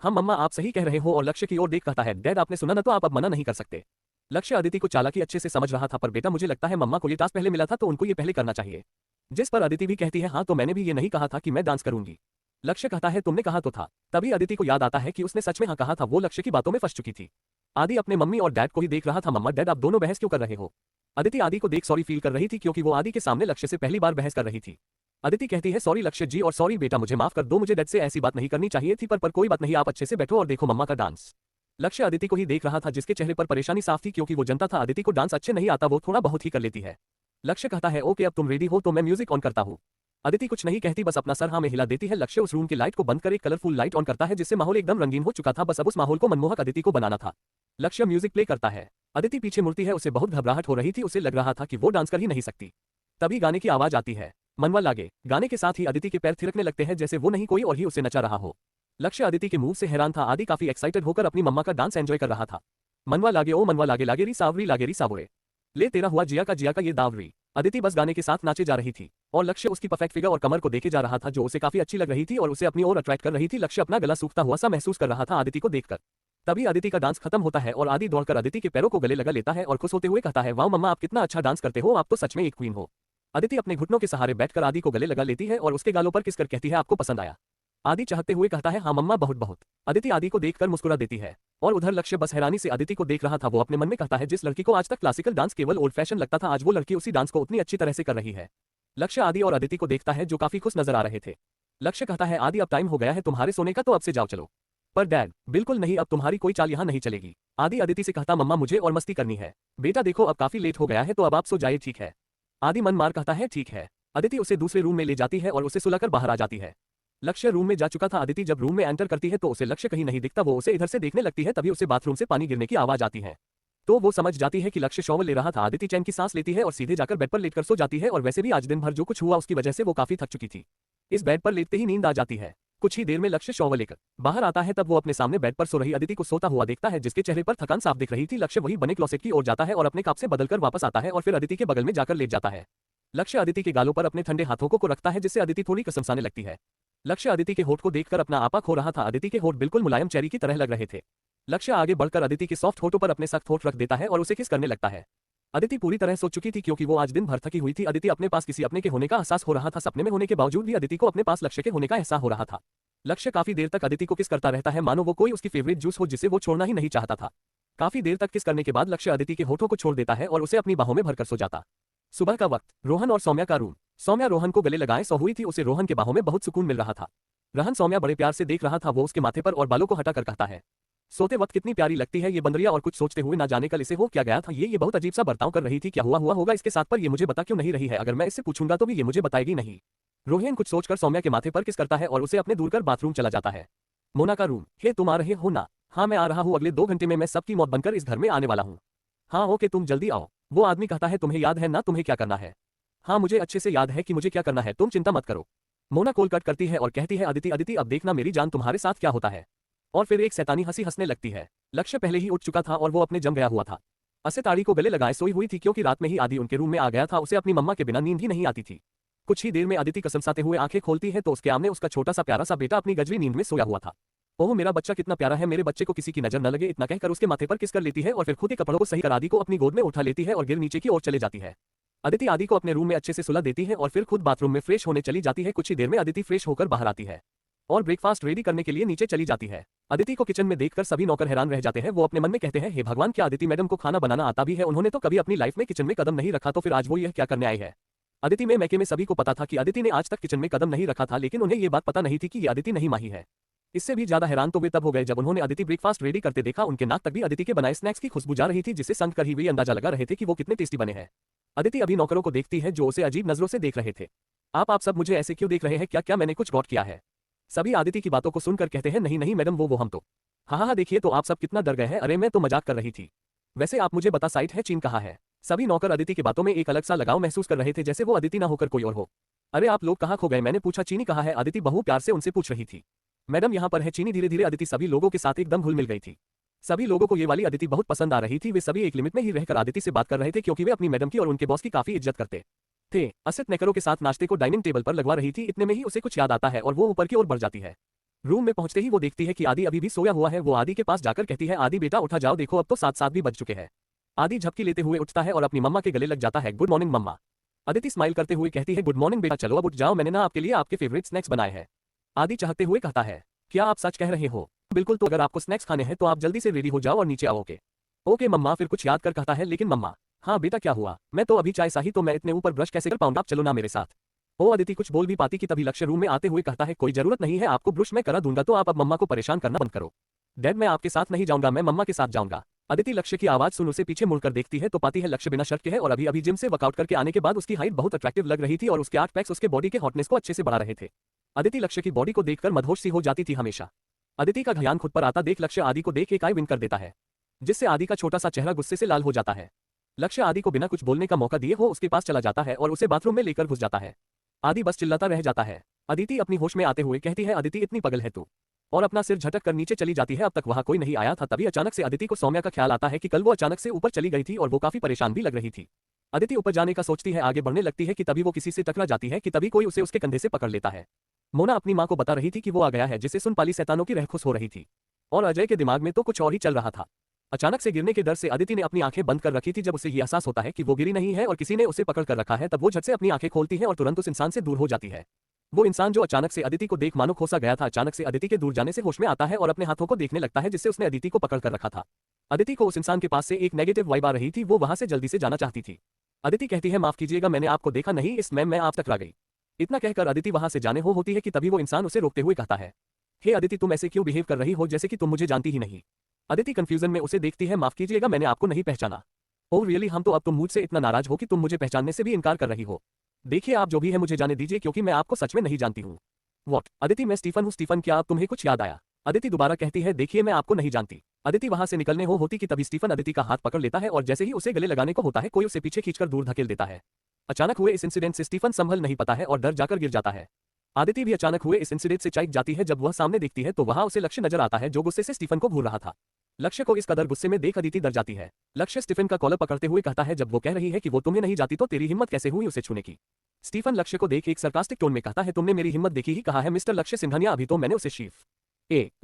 हम मम्मा आप सही कह रहे हो और लक्ष्य की ओर देख कहता है डैड आपने सुना ना तो आप अब मना नहीं कर सकते। लक्ष्य अदिति को चालाकी अच्छे से समझ रहा था पर बेटा मुझे लगता है मम्मा को ये टास्क पहले मिला था तो उनको ये पहले करना चाहिए। जिस पर अदिति भी कहती है हाँ तो मैंने भी ये नहीं कहा था कि मैं डांस करूंगी। लक्ष्य कहता है तुमने कहा तो था। तभी अदिति को याद आता है कि उसने सच में हाँ कहा था, वो लक्ष्य की बातों में फंस चुकी थी। आदि अपने मम्मी और डैड को ही देख रहा था। मम्मा डैड आप दोनों बहस क्यों कर रहे हो। अदिति आदि को देख सॉरी फील कर रही थी क्योंकि वो आदि के सामने लक्ष्य से पहली बार बहस कर रही थी। अदिति कहती है सॉरी लक्ष्य जी और सॉरी बेटा मुझे माफ कर दो, मुझे डैड से ऐसी बात नहीं करनी चाहिए थी पर कोई बात नहीं, आप अच्छे से बैठो और देखो मम्मा का डांस। लक्ष्य अदिति को ही देख रहा था जिसके चेहरे पर परेशानी साफ थी क्योंकि वो जानता था अदिति को डांस अच्छे नहीं आता, वो थोड़ा बहुत ही कर लेती है। लक्ष्य कहता है ओके अब तुम रेडी हो तो मैं म्यूजिक ऑन करता हूँ। अदिति कुछ नहीं कहती बस अपना सर हाँ में हिला देती है। लक्ष्य उस रूम की लाइट को बंद कर एक कलरफुल लाइट ऑन करता है जिससे माहौल एकदम रंगीन हो चुका था, बस अब उस माहौल को मनमोहक अदिति को बनाना था। लक्ष्य म्यूजिक प्ले करता है। अदिति पीछे मुड़ती है, उसे बहुत घबराहट हो रही थी, उसे लग रहा था कि वो डांस कर ही नहीं सकती। तभी गाने की आवाज आती है, मनवा लागे। गाने के साथ ही अदिति के पैर थिरकने लगते हैं जैसे वो नहीं कोई और ही उसे नचा रहा हो। लक्ष्य अदिति के मूव से हैरान था। आदि काफी एक्साइटेड होकर अपनी मम्मा का डांस एंजॉय कर रहा था। मनवा लागे ओ मनवा लागे लागेरी सावरे ले तेरा हुआ जिया का ये दावरी। अदिति बस गाने के साथ नाचे जा रही थी और लक्ष्य उसकी परफेक्ट फिगर और कमर को देखे जा रहा था जो उसे काफी अच्छी लग रही थी और उसे अपनी ओर अट्रैक्ट कर रही थी। लक्ष्य अपना गला सूखता हुआ सा महसूस कर रहा था आदिति को देखकर। तभी अदिति का डांस खत्म होता है और आदि दौड़कर अदिति के पैरों को गले लगा लेता है और खुश होते हुए कहता है वाह मम्मा आप कितना अच्छा डांस करते हो, आप तो सच में एक क्वीन हो। अदिति अपने घुटनों के सहारे बैठकर आदि को गले लगा लेती है और उसके गालों पर किस कर कहती है आपको पसंद आया। आदि चाहते हुए कहता है हाँ मम्मा बहुत बहुत। अदिति आदि को देखकर मुस्कुरा देती है और उधर लक्ष्य बस हैरानी से अदिति को देख रहा था। वो अपने मन में कहता है जिस लड़की को आज तक क्लासिकल डांस केवल ओल्ड फैशन लगता था आज वो लड़की उसी डांस को उतनी अच्छी तरह से कर रही है। लक्ष्य आदि और अदिति को देखता है जो काफी खुश नजर आ रहे थे। लक्ष्य कहता है आदि अब टाइम हो गया है तुम्हारे सोने का तो अब से जाओ चलो। पर डैड बिल्कुल नहीं, अब तुम्हारी कोई चाल यहाँ नहीं चलेगी। आदि अदिति से कहता मम्मा मुझे और मस्ती करनी है। बेटा देखो अब काफी लेट हो गया है तो अब आप सो जाइए ठीक है। आदि मन मार कहता है ठीक है। अदिति उसे दूसरे रूम में ले जाती है और उसे सुलाकर बाहर आ जाती है। लक्ष्य रूम में जा चुका था। अदिति जब रूम में एंटर करती है तो उसे लक्ष्य कहीं नहीं दिखता, वो उसे इधर से देखने लगती है। तभी उसे बाथरूम से पानी गिरने की आवाज आती है तो वो समझ जाती है कि लक्ष्य शॉवर ले रहा था। अदिति चैन की सांस लेती है और सीधे जाकर बेड पर लेटकर सो जाती है और वैसे भी आज दिन भर जो कुछ हुआ उसकी वजह से वो काफी थक चुकी थी। इस बेड पर लेटते ही नींद आ जाती है। कुछ ही देर में लक्ष्य शॉवर लेकर बाहर आता है तब वो अपने सामने बेड पर सो रही अदिति को सोता हुआ देखता है जिसके चेहरे पर थकान साफ दिख रही थी। लक्ष्य वही बने क्लोसेट की ओर जाता है और अपने कप से बदलकर वापस आता है और फिर अदिति के बगल में जाकर लेट जाता है। लक्ष्य अदिति के गालों पर अपने ठंडे हाथों को रखता है जिससे अदिति थोड़ी कसमसाने लगती है। लक्ष्य अदिति के होठ को देखकर अपना आपा खो रहा था। अदिति के होठ बिल्कुल मुलायम चेरी की तरह लग रहे थे। लक्ष्य आगे बढ़कर अदिति के सॉफ्ट होठों पर अपने सख्त होठ रख देता है और उसे किस करने लगता है। अदिति पूरी तरह सो चुकी थी क्योंकि वो आज दिन भर थकी हुई थी। अदिति अपने पास किसी अपने के होने का एहसास हो रहा था। सपने में होने के बावजूद भी अदिति को अपने पास लक्ष्य के होने का एहसास हो रहा था। लक्ष्य काफी देर तक अदिति को किस करता रहता है मानो वो कोई उसकी फेवरेट जूस हो जिसे वो छोड़ना ही नहीं चाहता था। काफी देर तक किस करने के बाद लक्ष्य अदिति के होठों को छोड़ देता है और उसे अपनी बाहों में भरकर सो जाता। सुबह का वक्त, रोहन और सौम्या का रूम। सौम्या रोहन को गले लगाए सो हुई थी, उसे रोहन के बाहों में बहुत सुकून मिल रहा था। रोहन सौम्या बड़े प्यार से देख रहा था। वो उसके माथे पर और बालों को हटाकर कहता है सोते वक्त कितनी प्यारी लगती है ये बंदरिया। और कुछ सोचते हुए ना जाने कल इसे हो क्या गया था, ये बहुत अजीब सा बर्ताव कर रही थी, क्या हुआ होगा इसके साथ, पर ये मुझे बता क्यों नहीं रही है, अगर मैं इससे पूछूंगा तो भी ये मुझे बताएगी नहीं। रोहन कुछ सोचकर सौम्या के माथे पर किस करता है और उसे अपने दूर कर बाथरूम चला जाता है। मोना का रूम। हे तुम आ रहे हो ना। हाँ मैं आ रहा हूँ, अगले 2 घंटे में मैं सबकी मौत बनकर इस घर में आने वाला हूँ। हाँ ओके तुम जल्दी आओ। वो आदमी कहता है तुम्हें याद है ना तुम्हें क्या करना है। हाँ मुझे अच्छे से याद है कि मुझे क्या करना है, तुम चिंता मत करो। मोना कॉल कट करती है और कहती है अदिति अदिति अब देखना मेरी जान तुम्हारे साथ क्या होता है। और फिर एक शैतानी हंसी हंसने लगती है। लक्ष्य पहले ही उठ चुका था और वो अपने जम गया हुआ था। असे ताड़ी को गले लगाए सोई हुई थी क्योंकि रात में ही आदि उनके रूम में आ गया था। उसे अपनी मम्मा के बिना नींद ही नहीं आती थी। कुछ ही देर में अदिति कसमसाते हुए आंखें खोलती है तो उसके सामने उसका छोटा सा प्यारा सा बेटा अपनी गजरी नींद में सोया हुआ था। ओह मेरा बच्चा कितना प्यारा है, मेरे बच्चे को किसी की नजर न लगे, इतना कहकर उसके माथे पर किस कर लेती है और फिर खुद के कपड़ों को सही कर आदि को अपनी गोद में उठा लेती है और गिर नीचे की ओर चले जाती है। अदिति आदि को अपने रूम में अच्छे से सुला देती है और फिर खुद बाथरूम में फ्रेश होने चली जाती है। कुछ ही देर में अदिति फ्रेश होकर बाहर आती है और ब्रेकफास्ट रेडी करने के लिए नीचे चली जाती है। अदिति को किचन में देखकर सभी नौकर हैरान रह जाते हैं। वो अपने मन में कहते हैं हे भगवान क्या अदिति मैडम को खाना बनाना आता भी है, उन्होंने तो कभी अपनी लाइफ में किचन में कदम नहीं रखा तो फिर आज वो यह क्या करने आई है। अदिति में मैके में सभी को पता था कि अदिति ने आज तक किचन में कदम नहीं रखा था, लेकिन उन्हें ये बात पता नहीं थी कि ये अदिति नहीं माही है। इससे भी ज्यादा हैरान तो वे तब हो गए जब उन्होंने अदिति ब्रेकफास्ट रेडी करते देखा। उनके नाक तक भी अदिति के बनाए स्नैक्स की खुशबू जा रही थी जिससे संग कर ही वे अंदाजा लगा रहे थे कि वो कितने टेस्टी बने हैं। अदिति अभी नौकरों को देखती है जो उसे अजीब नजरों से देख रहे थे। आप सब मुझे ऐसे क्यों देख रहे हैं, क्या मैंने कुछ गौर किया है। सभी अदिति की बातों को सुनकर कहते हैं नहीं नहीं मैडम वो हम तो। हाँ देखिए तो आप सब कितना डर गए हैं, अरे मैं तो मजाक कर रही थी। वैसे आप मुझे बता साइट है चीन कहाँ है। सभी नौकर अदिति की बातों में एक अलग सा लगाव महसूस कर रहे थे जैसे वो अदिति ना होकर कोई और हो। अरे आप लोग कहाँ खो गए, मैंने पूछा चीनी कहाँ है, अदिति बहु प्यार से उनसे पूछ रही थी। मैडम यहाँ पर है चीनी। धीरे धीरे अदिति सभी लोगों के साथ एकदम घुल मिल गई थी। सभी लोगों को ये वाली अदिति बहुत पसंद आ रही थी। वे सभी एक लिमिट में ही रहकर अदिति से बात कर रहे थे क्योंकि वे अपनी मैडम की और उनके बॉस की काफी इज्जत करते थे। असित नेकरों के साथ नाश्ते को डाइनिंग टेबल पर लगवा रही थी। इतने में ही उसे कुछ याद आता है और वो ऊपर की ओर बढ़ जाती है। रूम में पहुंचते ही वो देखती है कि आदि अभी भी सोया हुआ है। वो आदि के पास जाकर कहती है, आदि बेटा उठा जाओ, देखो अब तो 7 भी बज चुके हैं। आदि झपकी लेते हुए उठता है और अपनी मम्मा के गले लग जाता है। गुड मॉर्निंग मम्मा। अदिति स्माइल करते हुए कहती है, गुड मॉर्निंग बेटा, चलो अब उठ जाओ, मैंने ना आपके लिए आपके फेवरेट स्नैक्स बनाए हैं। आदि चाहते हुए कहता है, क्या आप सच कह रहे हो? बिल्कुल, तो अगर आपको स्नैक्स खाने हैं तो आप जल्दी से रेडी हो जाओ और नीचे आओगे। ओके मम्मा। फिर कुछ याद कर कहता है, लेकिन मम्मा। हाँ बेटा क्या हुआ? मैं तो अभी चाय सा ही, तो मैं इतने ऊपर ब्रश कैसे कर पाऊंगा? आप चलो ना मेरे साथ। ओ अदिति कुछ बोल भी पाती कि तभी लक्ष्य रूम में आते हुए कहता है, कोई जरूरत नहीं है आपको, ब्रश मैं करा दूंगा, तो आप अब मम्मा को परेशान करना बंद करो। डैड मैं आपके साथ नहीं जाऊंगा, मैं मम्मा के साथ जाऊंगा। अदिति लक्ष्य की आवाज सुन उसे पीछे मुड़कर देखती है तो पाती है लक्ष्य बिना शर्ट के है और अभी अभी जिम से वर्कआउट करके आने के बाद उसकी हाइट बहुत अट्रैक्टिव लग रही थी और उसके 8 पैक्स उसके बॉडी के हॉटनेस को अच्छे से बढ़ा रहे थे। अदिति लक्ष्य की बॉडी को देखकर मदहोश सी हो जाती थी हमेशा। अदिति का ध्यान खुद पर आता देख लक्ष्य आदि को देख एक आई विन कर देता है, जिससे आदि का छोटा सा चेहरा गुस्से से लाल हो जाता है। लक्ष्य आदि को बिना कुछ बोलने का मौका दिए वो उसके पास चला जाता है और उसे बाथरूम में लेकर घुस जाता है। आदि बस चिल्लाता रह जाता है। अदिति अपनी होश में आते हुए कहती है, अदिति इतनी पगल है तू, और अपना सिर झटक कर नीचे चली जाती है। अब तक वहां कोई नहीं आया था, तभी अचानक से अदिति को सौम्या का ख्याल आता है कि कल वो अचानक से ऊपर चली गई थी और वो काफी परेशान भी लग रही थी। अदिति ऊपर जाने का सोचती है, आगे बढ़ने लगती है कि तभी वो किसी से टकरा जाती है कि तभी कोई उसे उसके कंधे से पकड़ लेता है। मोना अपनी मां को बता रही थी कि वो आ गया है, जिसे सुन पाली शैतानों की रहखुश हो रही थी और अजय के दिमाग में तो कुछ और ही चल रहा था। अचानक से गिरने के डर से अदिति ने अपनी आंखें बंद कर रखी थी। जब उसे ये एहसास होता है कि वो गिरी नहीं है और किसी ने उसे पकड़ कर रखा है, तब वो झट से अपनी आंखें खोलती है और तुरंत उस इंसान से दूर हो जाती है। वो इंसान जो अचानक से अदिति को देख मानो खोसा गया था, अचानक से अदिति के दूर जाने से होश में आता है और अपने हाथों को देखने लगता है जिससे उसने अदिति को पकड़ कर रखा था। अदिति को उस इंसान के पास से एक नेगेटिव वाइब आ रही थी, वो वहां से जल्दी से जाना चाहती थी। अदिति कहती है, माफ कीजिएगा मैंने आपको देखा नहीं, इस मैं आप टकरा गई। इतना कहकर अदिति वहां से जाने होती है कि तभी वो इंसान उसे रोकते हुए कहता है, हे अदिति तुम ऐसे क्यों बिहेव कर रही हो जैसे कि तुम मुझे जानती ही नहीं। अदिति कंफ्यूजन में उसे देखती है, माफ कीजिएगा मैंने आपको नहीं पहचाना। ओह रियली, हम तो अब तुम मुझसे इतना नाराज हो कि तुम मुझे पहचानने से भी इनकार कर रही हो। देखिए आप जो भी है मुझे जाने दीजिए, क्योंकि मैं आपको सच में नहीं जानती हूँ। व्हाट? अदिति मैं स्टीफन हूँ। स्टीफन क्या अब तुम्हें कुछ याद आया? अदिति दोबारा कहती है, देखिए मैं आपको नहीं जानती। अदिति वहां से निकलने होती कि तभी स्टीफन अदिति का हाथ पकड़ लेता है और जैसे ही उसे गले लगाने को होता है कोई उसे पीछे खींचकर दूर धकेल देता है। अचानक हुए इस इंसिडेंट से स्टीफन संभल नहीं पाता है और डर जाकर गिर जाता है। आदिति भी अचानक हुए इस इंसिडेंट से चौंक जाती है। जब वह सामने देखती है तो वहां उसे लक्ष्य नजर आता है जो गुस्से से स्टीफन को घूर रहा था। लक्ष्य को इस कदर गुस्से में देख अदिति डर जाती है। लक्ष्य स्टीफन का कॉलर पकड़ते हुए कहता है, जब वो कह रही है कि वो तुम्हें नहीं जाती तो तेरी हिम्मत कैसे हुई उसे छूने की? स्टीफन लक्ष्य को देख एक सरकास्टिक टोन में कहता है, तुमने मेरी हिम्मत देखी ही कहा है मिस्टर लक्ष्य सिंघानिया, अभी तो मैंने उसे शीफ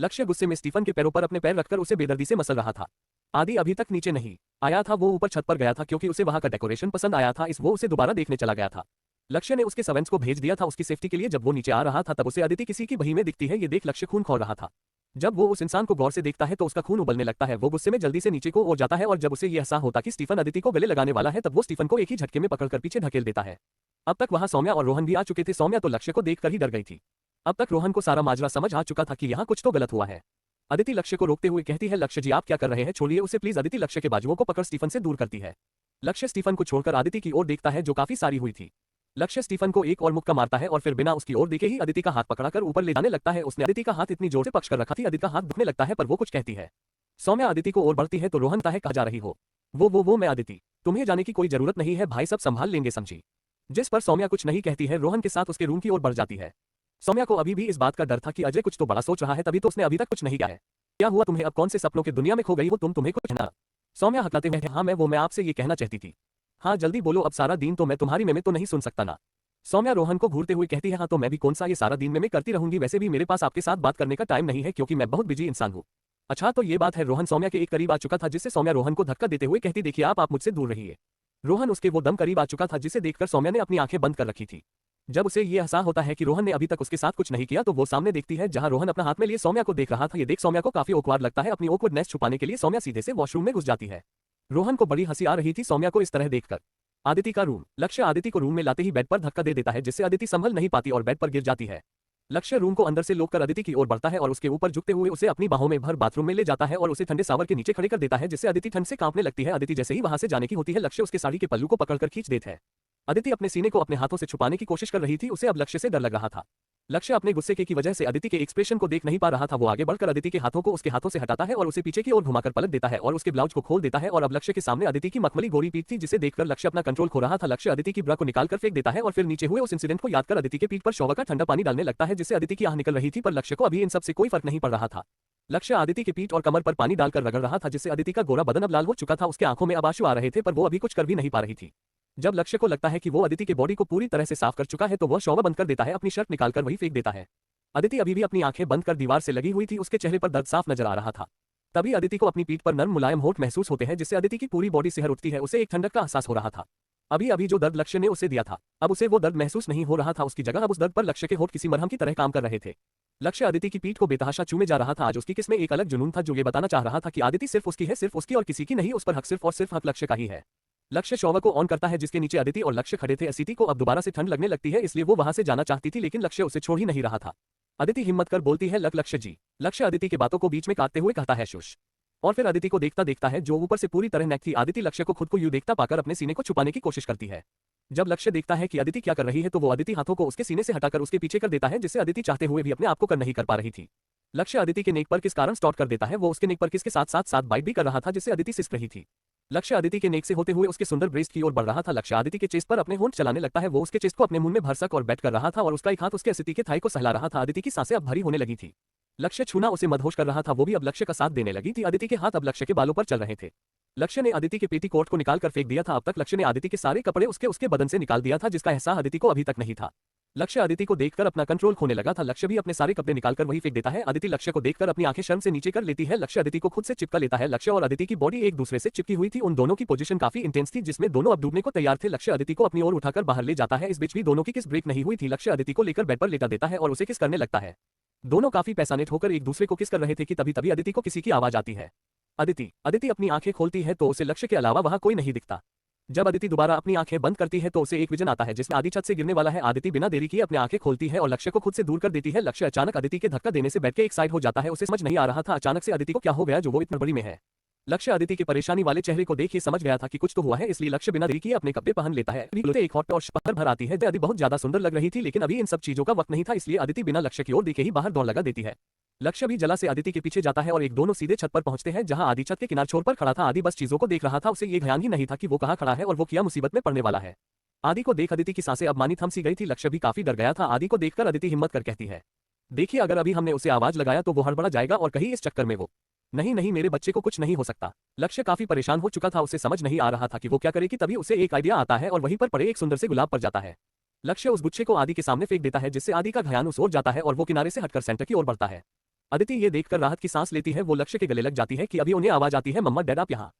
लक्ष्य गुस्से में स्टीफन के पैरों पर अपने पैर रखकर उसे बेदर्दी से मसल रहा था। आदि अभी तक नीचे नहीं आया था, वो ऊपर छत पर गया था क्योंकि उसे वहां का डेकोरेशन पसंद आया था, वो उसे दोबारा देखने चला गया था। लक्ष्य ने उसके सर्वेंट्स को भेज दिया था उसकी सेफ्टी के लिए। जब वो नीचे आ रहा था तब उसे अदिति किसी की बही में दिखती है। ये देख लक्ष्य खून खौल रहा था। जब वो उस इंसान को गौर से देखता है तो उसका खून उबलने लगता है। वो गुस्से में जल्दी से नीचे को और जाता है और जब उसे ये एहसास होता कि स्टीफन अदिति को गले लगाने वाला है तब वो स्टीफन को एक ही झटके में पकड़कर पीछे धकेल देता है। अब तक वहां सौम्या और रोहन भी आ चुके थे। सौम्या तो लक्ष्य को देखकर ही डर गई थी। अब तक रोहन को सारा माजरा समझ आ चुका था कि यहाँ कुछ तो गलत हुआ है। अदिति लक्ष्य को रोकते हुए कहती है, लक्ष्य जी आप क्या कर रहे हैं, छोड़िए उसे प्लीज। अदिति लक्ष्य के बाजुओं को पकड़ स्टीफन से दूर करती है। लक्ष्य स्टीफन को छोड़कर अदिति की ओर देखता है जो काफी सारी हुई थी। लक्ष्य स्टीफन को एक और मुक्का मारता है और फिर बिना उसकी ओर देखे ही अदिति का हाथ पकड़ाकर ऊपर ले जाने लगता है। उसने अदिति का हाथ इतनी जोर से पकड़ कर रखा थी अदिति का हाथ दुखने लगता है, पर वो कुछ कहती है। सौम्या अदिति को और बढ़ती है तो रोहन कहता है, कहाँ जा रही हो? वो मैं अदिति, तुम्हें जाने की कोई जरूरत नहीं है, भाई सब संभाल लेंगे समझी। जिस पर सौम्या कुछ नहीं कहती है, रोहन के साथ उसके रूम की ओर बढ़ जाती है। सौम्या को अभी भी इस बात का डर था कि अजय कुछ तो बड़ा सोच रहा है, तभी तो उसने अभी तक कुछ नहीं किया है। क्या हुआ तुम्हें? अब कौन से सपनों की दुनिया में खो गई हो तुम्हें कुछ कहना? सौम्या हकलाते हुए, हाँ मैं आपसे ये कहना चाहती थी। हाँ जल्दी बोलो, अब सारा दिन तो मैं तुम्हारी में तो नहीं सुन सकता ना। सौम्या रोहन को घूरते हुए कहती है, हाँ तो मैं भी कौन सा ये सारा दिन में करती रहूंगी, वैसे भी मेरे पास आपके साथ बात करने का टाइम नहीं है क्योंकि मैं बहुत बिजी इंसान हूँ। अच्छा तो ये बात है। रोहन सौम्या के एक करीब आ चुका था जिससे सौम्या रोहन को धक्का देते हुए कहती, देखिए आप मुझसे दूर रहिए। रोहन उसके वो दम करीब आ चुका था जिसे देखकर सौम्या ने अपनी आंखें बंद कर रखी थी। जब उसे ये एहसास होता है कि रोहन ने अभी तक उसके साथ कुछ नहीं किया तो वो सामने देखती है जहां रोहन अपना हाथ में लिए सौम्या को देख रहा था। ये देख सौम्या को काफी ऑकवर्ड लगता है। अपनी ऑकवर्डनेस छुपाने के लिए सौम्या सीधे से वॉशरूम में घुस जाती है। रोहन को बड़ी हंसी आ रही थी सौम्या को इस तरह देखकर। आदिति का रूम। लक्ष्य आदिति को रूम में लाते ही बेड पर धक्का दे देता है जिससे आदिति संभल नहीं पाती और बेड पर गिर जाती है। लक्ष्य रूम को अंदर से लॉक कर आदिति की ओर बढ़ता है और उसके ऊपर झुकते हुए उसे अपनी बाहों में भर बाथरूम में ले जाता है और उसे ठंडे शावर के नीचे खड़े कर देता है जिससे आदिति ठंड से कांपने लगती है। आदिति जैसे ही वहां से जाने की होती है लक्ष्य उसके साड़ी के पल्लू को पकड़कर खींच देता है। आदिति अपने सीने को अपने हाथों से छुपाने की कोशिश कर रही थी, उसे अब लक्ष्य से डर लग रहा था। लक्ष्य अपने गुस्से की वजह से आदिति के एक्सप्रेशन को देख नहीं पा रहा था। वो आगे बढ़कर आदिति के हाथों को उसके हाथों से हटाता है और उसे पीछे की ओर घुमाकर पलट देता है और उसके ब्लाउज को खोल देता है और अब लक्ष्य के सामने आदिति की मखमली गोरी पीठ थी जिसे देखकर लक्ष्य अपना कंट्रोल खो रहा था। लक्ष्य आदिति की ब्रा को निकालकर फेंक देता है और फिर नीचे हुए उस इंसिडेंट को याद कर आदिति के पीठ पर शॉवर का ठंडा पानी डालने लगता है जिससे आदिति की आह निकल रही थी, पर लक्ष्य को अभी इन सब से कोई फर्क नहीं पड़ रहा था। लक्ष्य आदिति के पीठ और कमर पर पानी डालकर रगड़ रहा था जिससे आदिति का गोरा बदन अब लाल हो चुका था। उसके आंखों में अब आंसू आ रहे थे पर वो अभी कुछ कर भी नहीं पा रही थी। जब लक्ष्य को लगता है कि वो आदिति के बॉडी को पूरी तरह से साफ कर चुका है तो वह शॉवर बंद कर देता है, अपनी शर्ट निकालकर वही फेंक देता है। अदिति अभी भी अपनी आंखें बंद कर दीवार से लगी हुई थी, उसके चेहरे पर दर्द साफ नजर आ रहा था। तभी अदिति को अपनी पीठ पर नर्म मुलायम होंठ महसूस होते हैं, जिससे अदिति की पूरी बॉडी सिहर उठती है। उसे एक ठंडक का एहसास हो रहा था। अभी अभी जो दर्द लक्ष्य ने उसे दिया था, अब उसे वो दर्द महसूस नहीं हो रहा था। उसकी जगह अब उस दर्द पर लक्ष्य के होंठ किसी मरहम की तरह काम कर रहे थे। लक्ष्य अदिति की पीठ को बेतहाशा चूमे जा रहा था। आज उसकी किस में एक अलग जुनून था जो ये बताना चाह रहा था कि अदिति सिर्फ उसकी है, सिर्फ उसकी और किसी की नहीं। उस पर हक सिर्फ और सिर्फ हक लक्ष्य का ही है। लक्ष्य शॉवर को ऑन करता है जिसके नीचे अदिति और लक्ष्य खड़े थे। अदिति को अब दोबारा से ठंड लगने लगती है, इसलिए वो वहां से जाना चाहती थी, लेकिन लक्ष्य उसे छोड़ ही नहीं रहा था। अदिति हिम्मत कर बोलती है, लक्ष्य जी। लक्ष्य अदिति की बातों को बीच में काटते हुए कहता है, शुश। और फिर अदिति को देखता देखता है जो ऊपर से पूरी तरह नेक थी। अदिति लक्ष्य को खुद को यूं देखता पाकर अपने सीने को छुपाने की कोशिश करती है। जब लक्ष्य देखता है कि अदिति क्या कर रही है तो वो अदिति हाथों को उसके सीने से हटाकर उसके पीछे कर देता है, जिससे अदिति चाहते हुए भी अपने आप को कर नहीं कर पा रही थी। लक्ष्य अदिति के नेक पर किस कारण स्टॉट कर देता है। वो उसके नेक पर किस के साथ साथ बाइट भी कर रहा था, जिससे अदिति सिसक रही थी। लक्ष्य अदिति के नेक से होते हुए उसके सुंदर ब्रेस्ट की ओर बढ़ रहा था। लक्ष्य अदिति के चेस्ट पर अपने होंठ चलाने लगता है। वो उसके चेस्ट को अपने मुंह में भरसक और बैठ कर रहा था और उसका एक हाथ उसके अदिति के थाई को सहला रहा था। अदिति की सांसें अब भारी होने लगी थी। लक्ष्य छूना उसे मदहोश कर रहा था। वो भी अब लक्ष्य का साथ देने लगी थी। अदिति के हाथ अब लक्ष्य के बालों पर चल रहे थे। लक्ष्य ने अदिति के पेटी कोट को निकाल कर फेंक दिया था। अब तक लक्ष्य ने अदिति के सारे कपड़े उसके बदन से निकाल दिया था, जिसका एहसास अदिति को अभी तक नहीं था। लक्ष्य अदिति को देखकर अपना कंट्रोल खोने लगा था। लक्ष्य भी अपने सारे कपड़े निकालकर वही फेंक देता है। अदिति लक्ष्य को देखकर अपनी आंखें शर्म से नीचे कर लेती है। लक्ष्य अदिति को खुद से चिपका लेता है। लक्ष्य और अदिति की बॉडी एक दूसरे से चिपकी हुई थी। उन दोनों की पोजीशन काफी इंटेंस थी, जिसमें दोनों अब डूबने को तैयार थे। लक्ष्य अदिति को अपनी ओर उठाकर बाहर ले जाता है। इस बीच भी दोनों की किस ब्रेक नहीं हुई थी। लक्ष्य अदिति को लेकर बेड पर लेटा देता है और उसे किस करने लगता है। दोनों काफी पैसानेट होकर एक दूसरे को किस कर रहे थे कि तभी अदिति को किसी की आवाज आती है। अदिति अपनी आंखें खोलती है तो उसे लक्ष्य के अलावा वहां कोई नहीं दिखता। जब अदिति दोबारा अपनी आंखें बंद करती है तो उसे एक विजन आता है जिसमें आदि छत से गिरने वाला है। अदिति बिना देरी किए अपनी आंखें खोलती है और लक्ष्य को खुद से दूर कर देती है। लक्ष्य अचानक अदिति के धक्का देने से बैठ के एक साइड हो जाता है। उसे समझ नहीं आ रहा था अचानक से अदिति को क्या हो गया जो वो इतनी बड़ी में है। लक्ष्य अदिति के परेशानी वाले चेहरे को देख ही समझ गया था कि कुछ तो हुआ है, इसलिए लक्ष्य बिना देरी किए अपने कपड़े पहन लेता है। एक हॉट और पत्थर भर आती है। अदिति बहुत ज्यादा सुंदर लग रही थी, लेकिन अभी इन सब चीजों का वक्त नहीं था, इसलिए अदिति बिना लक्ष्य की ओर देखे ही बाहर दौड़ लगा देती है। लक्ष्य भी जला से अदिति के पीछे जाता है और एक दोनों सीधे छत पर पहुंचते हैं, जहां आदि छत के किनारे छोर पर खड़ा था। आदि बस चीजों को देख रहा था। उसे ये ध्यान ही नहीं था कि वो कहां खड़ा है और वो क्या मुसीबत में पड़ने वाला है। आदि को देख अदिति की सांसें अब मानी थम सी गई थी। लक्ष्य भी काफी डर गया था। आदि को देखकर अदिति हिम्मत कर कहती है, देखिए अगर अभी हमने उसे आवाज लगाया तो वो हड़बड़ा जाएगा और कहीं इस चक्कर में वो नहीं मेरे बच्चे को कुछ नहीं हो सकता। लक्ष्य काफी परेशान हो चुका था। उसे समझ नहीं आ रहा था कि वो क्या करे कि तभी उसे एक आइडिया आता है और वहीं पर पड़े एक सुंदर से गुलाब पर जाता है। लक्ष्य उस गुच्छे को आदि के सामने फेंक देता है, जिससे आदि का ध्यान उस ओर जाता है और वो किनारे से हटकर सेंटर की ओर बढ़ता है। अदिति ये देखकर राहत की सांस लेती है। वो लक्ष्य के गले लग जाती है कि अभी उन्हें आवाज आती है, मम्मा डैड आप यहाँ।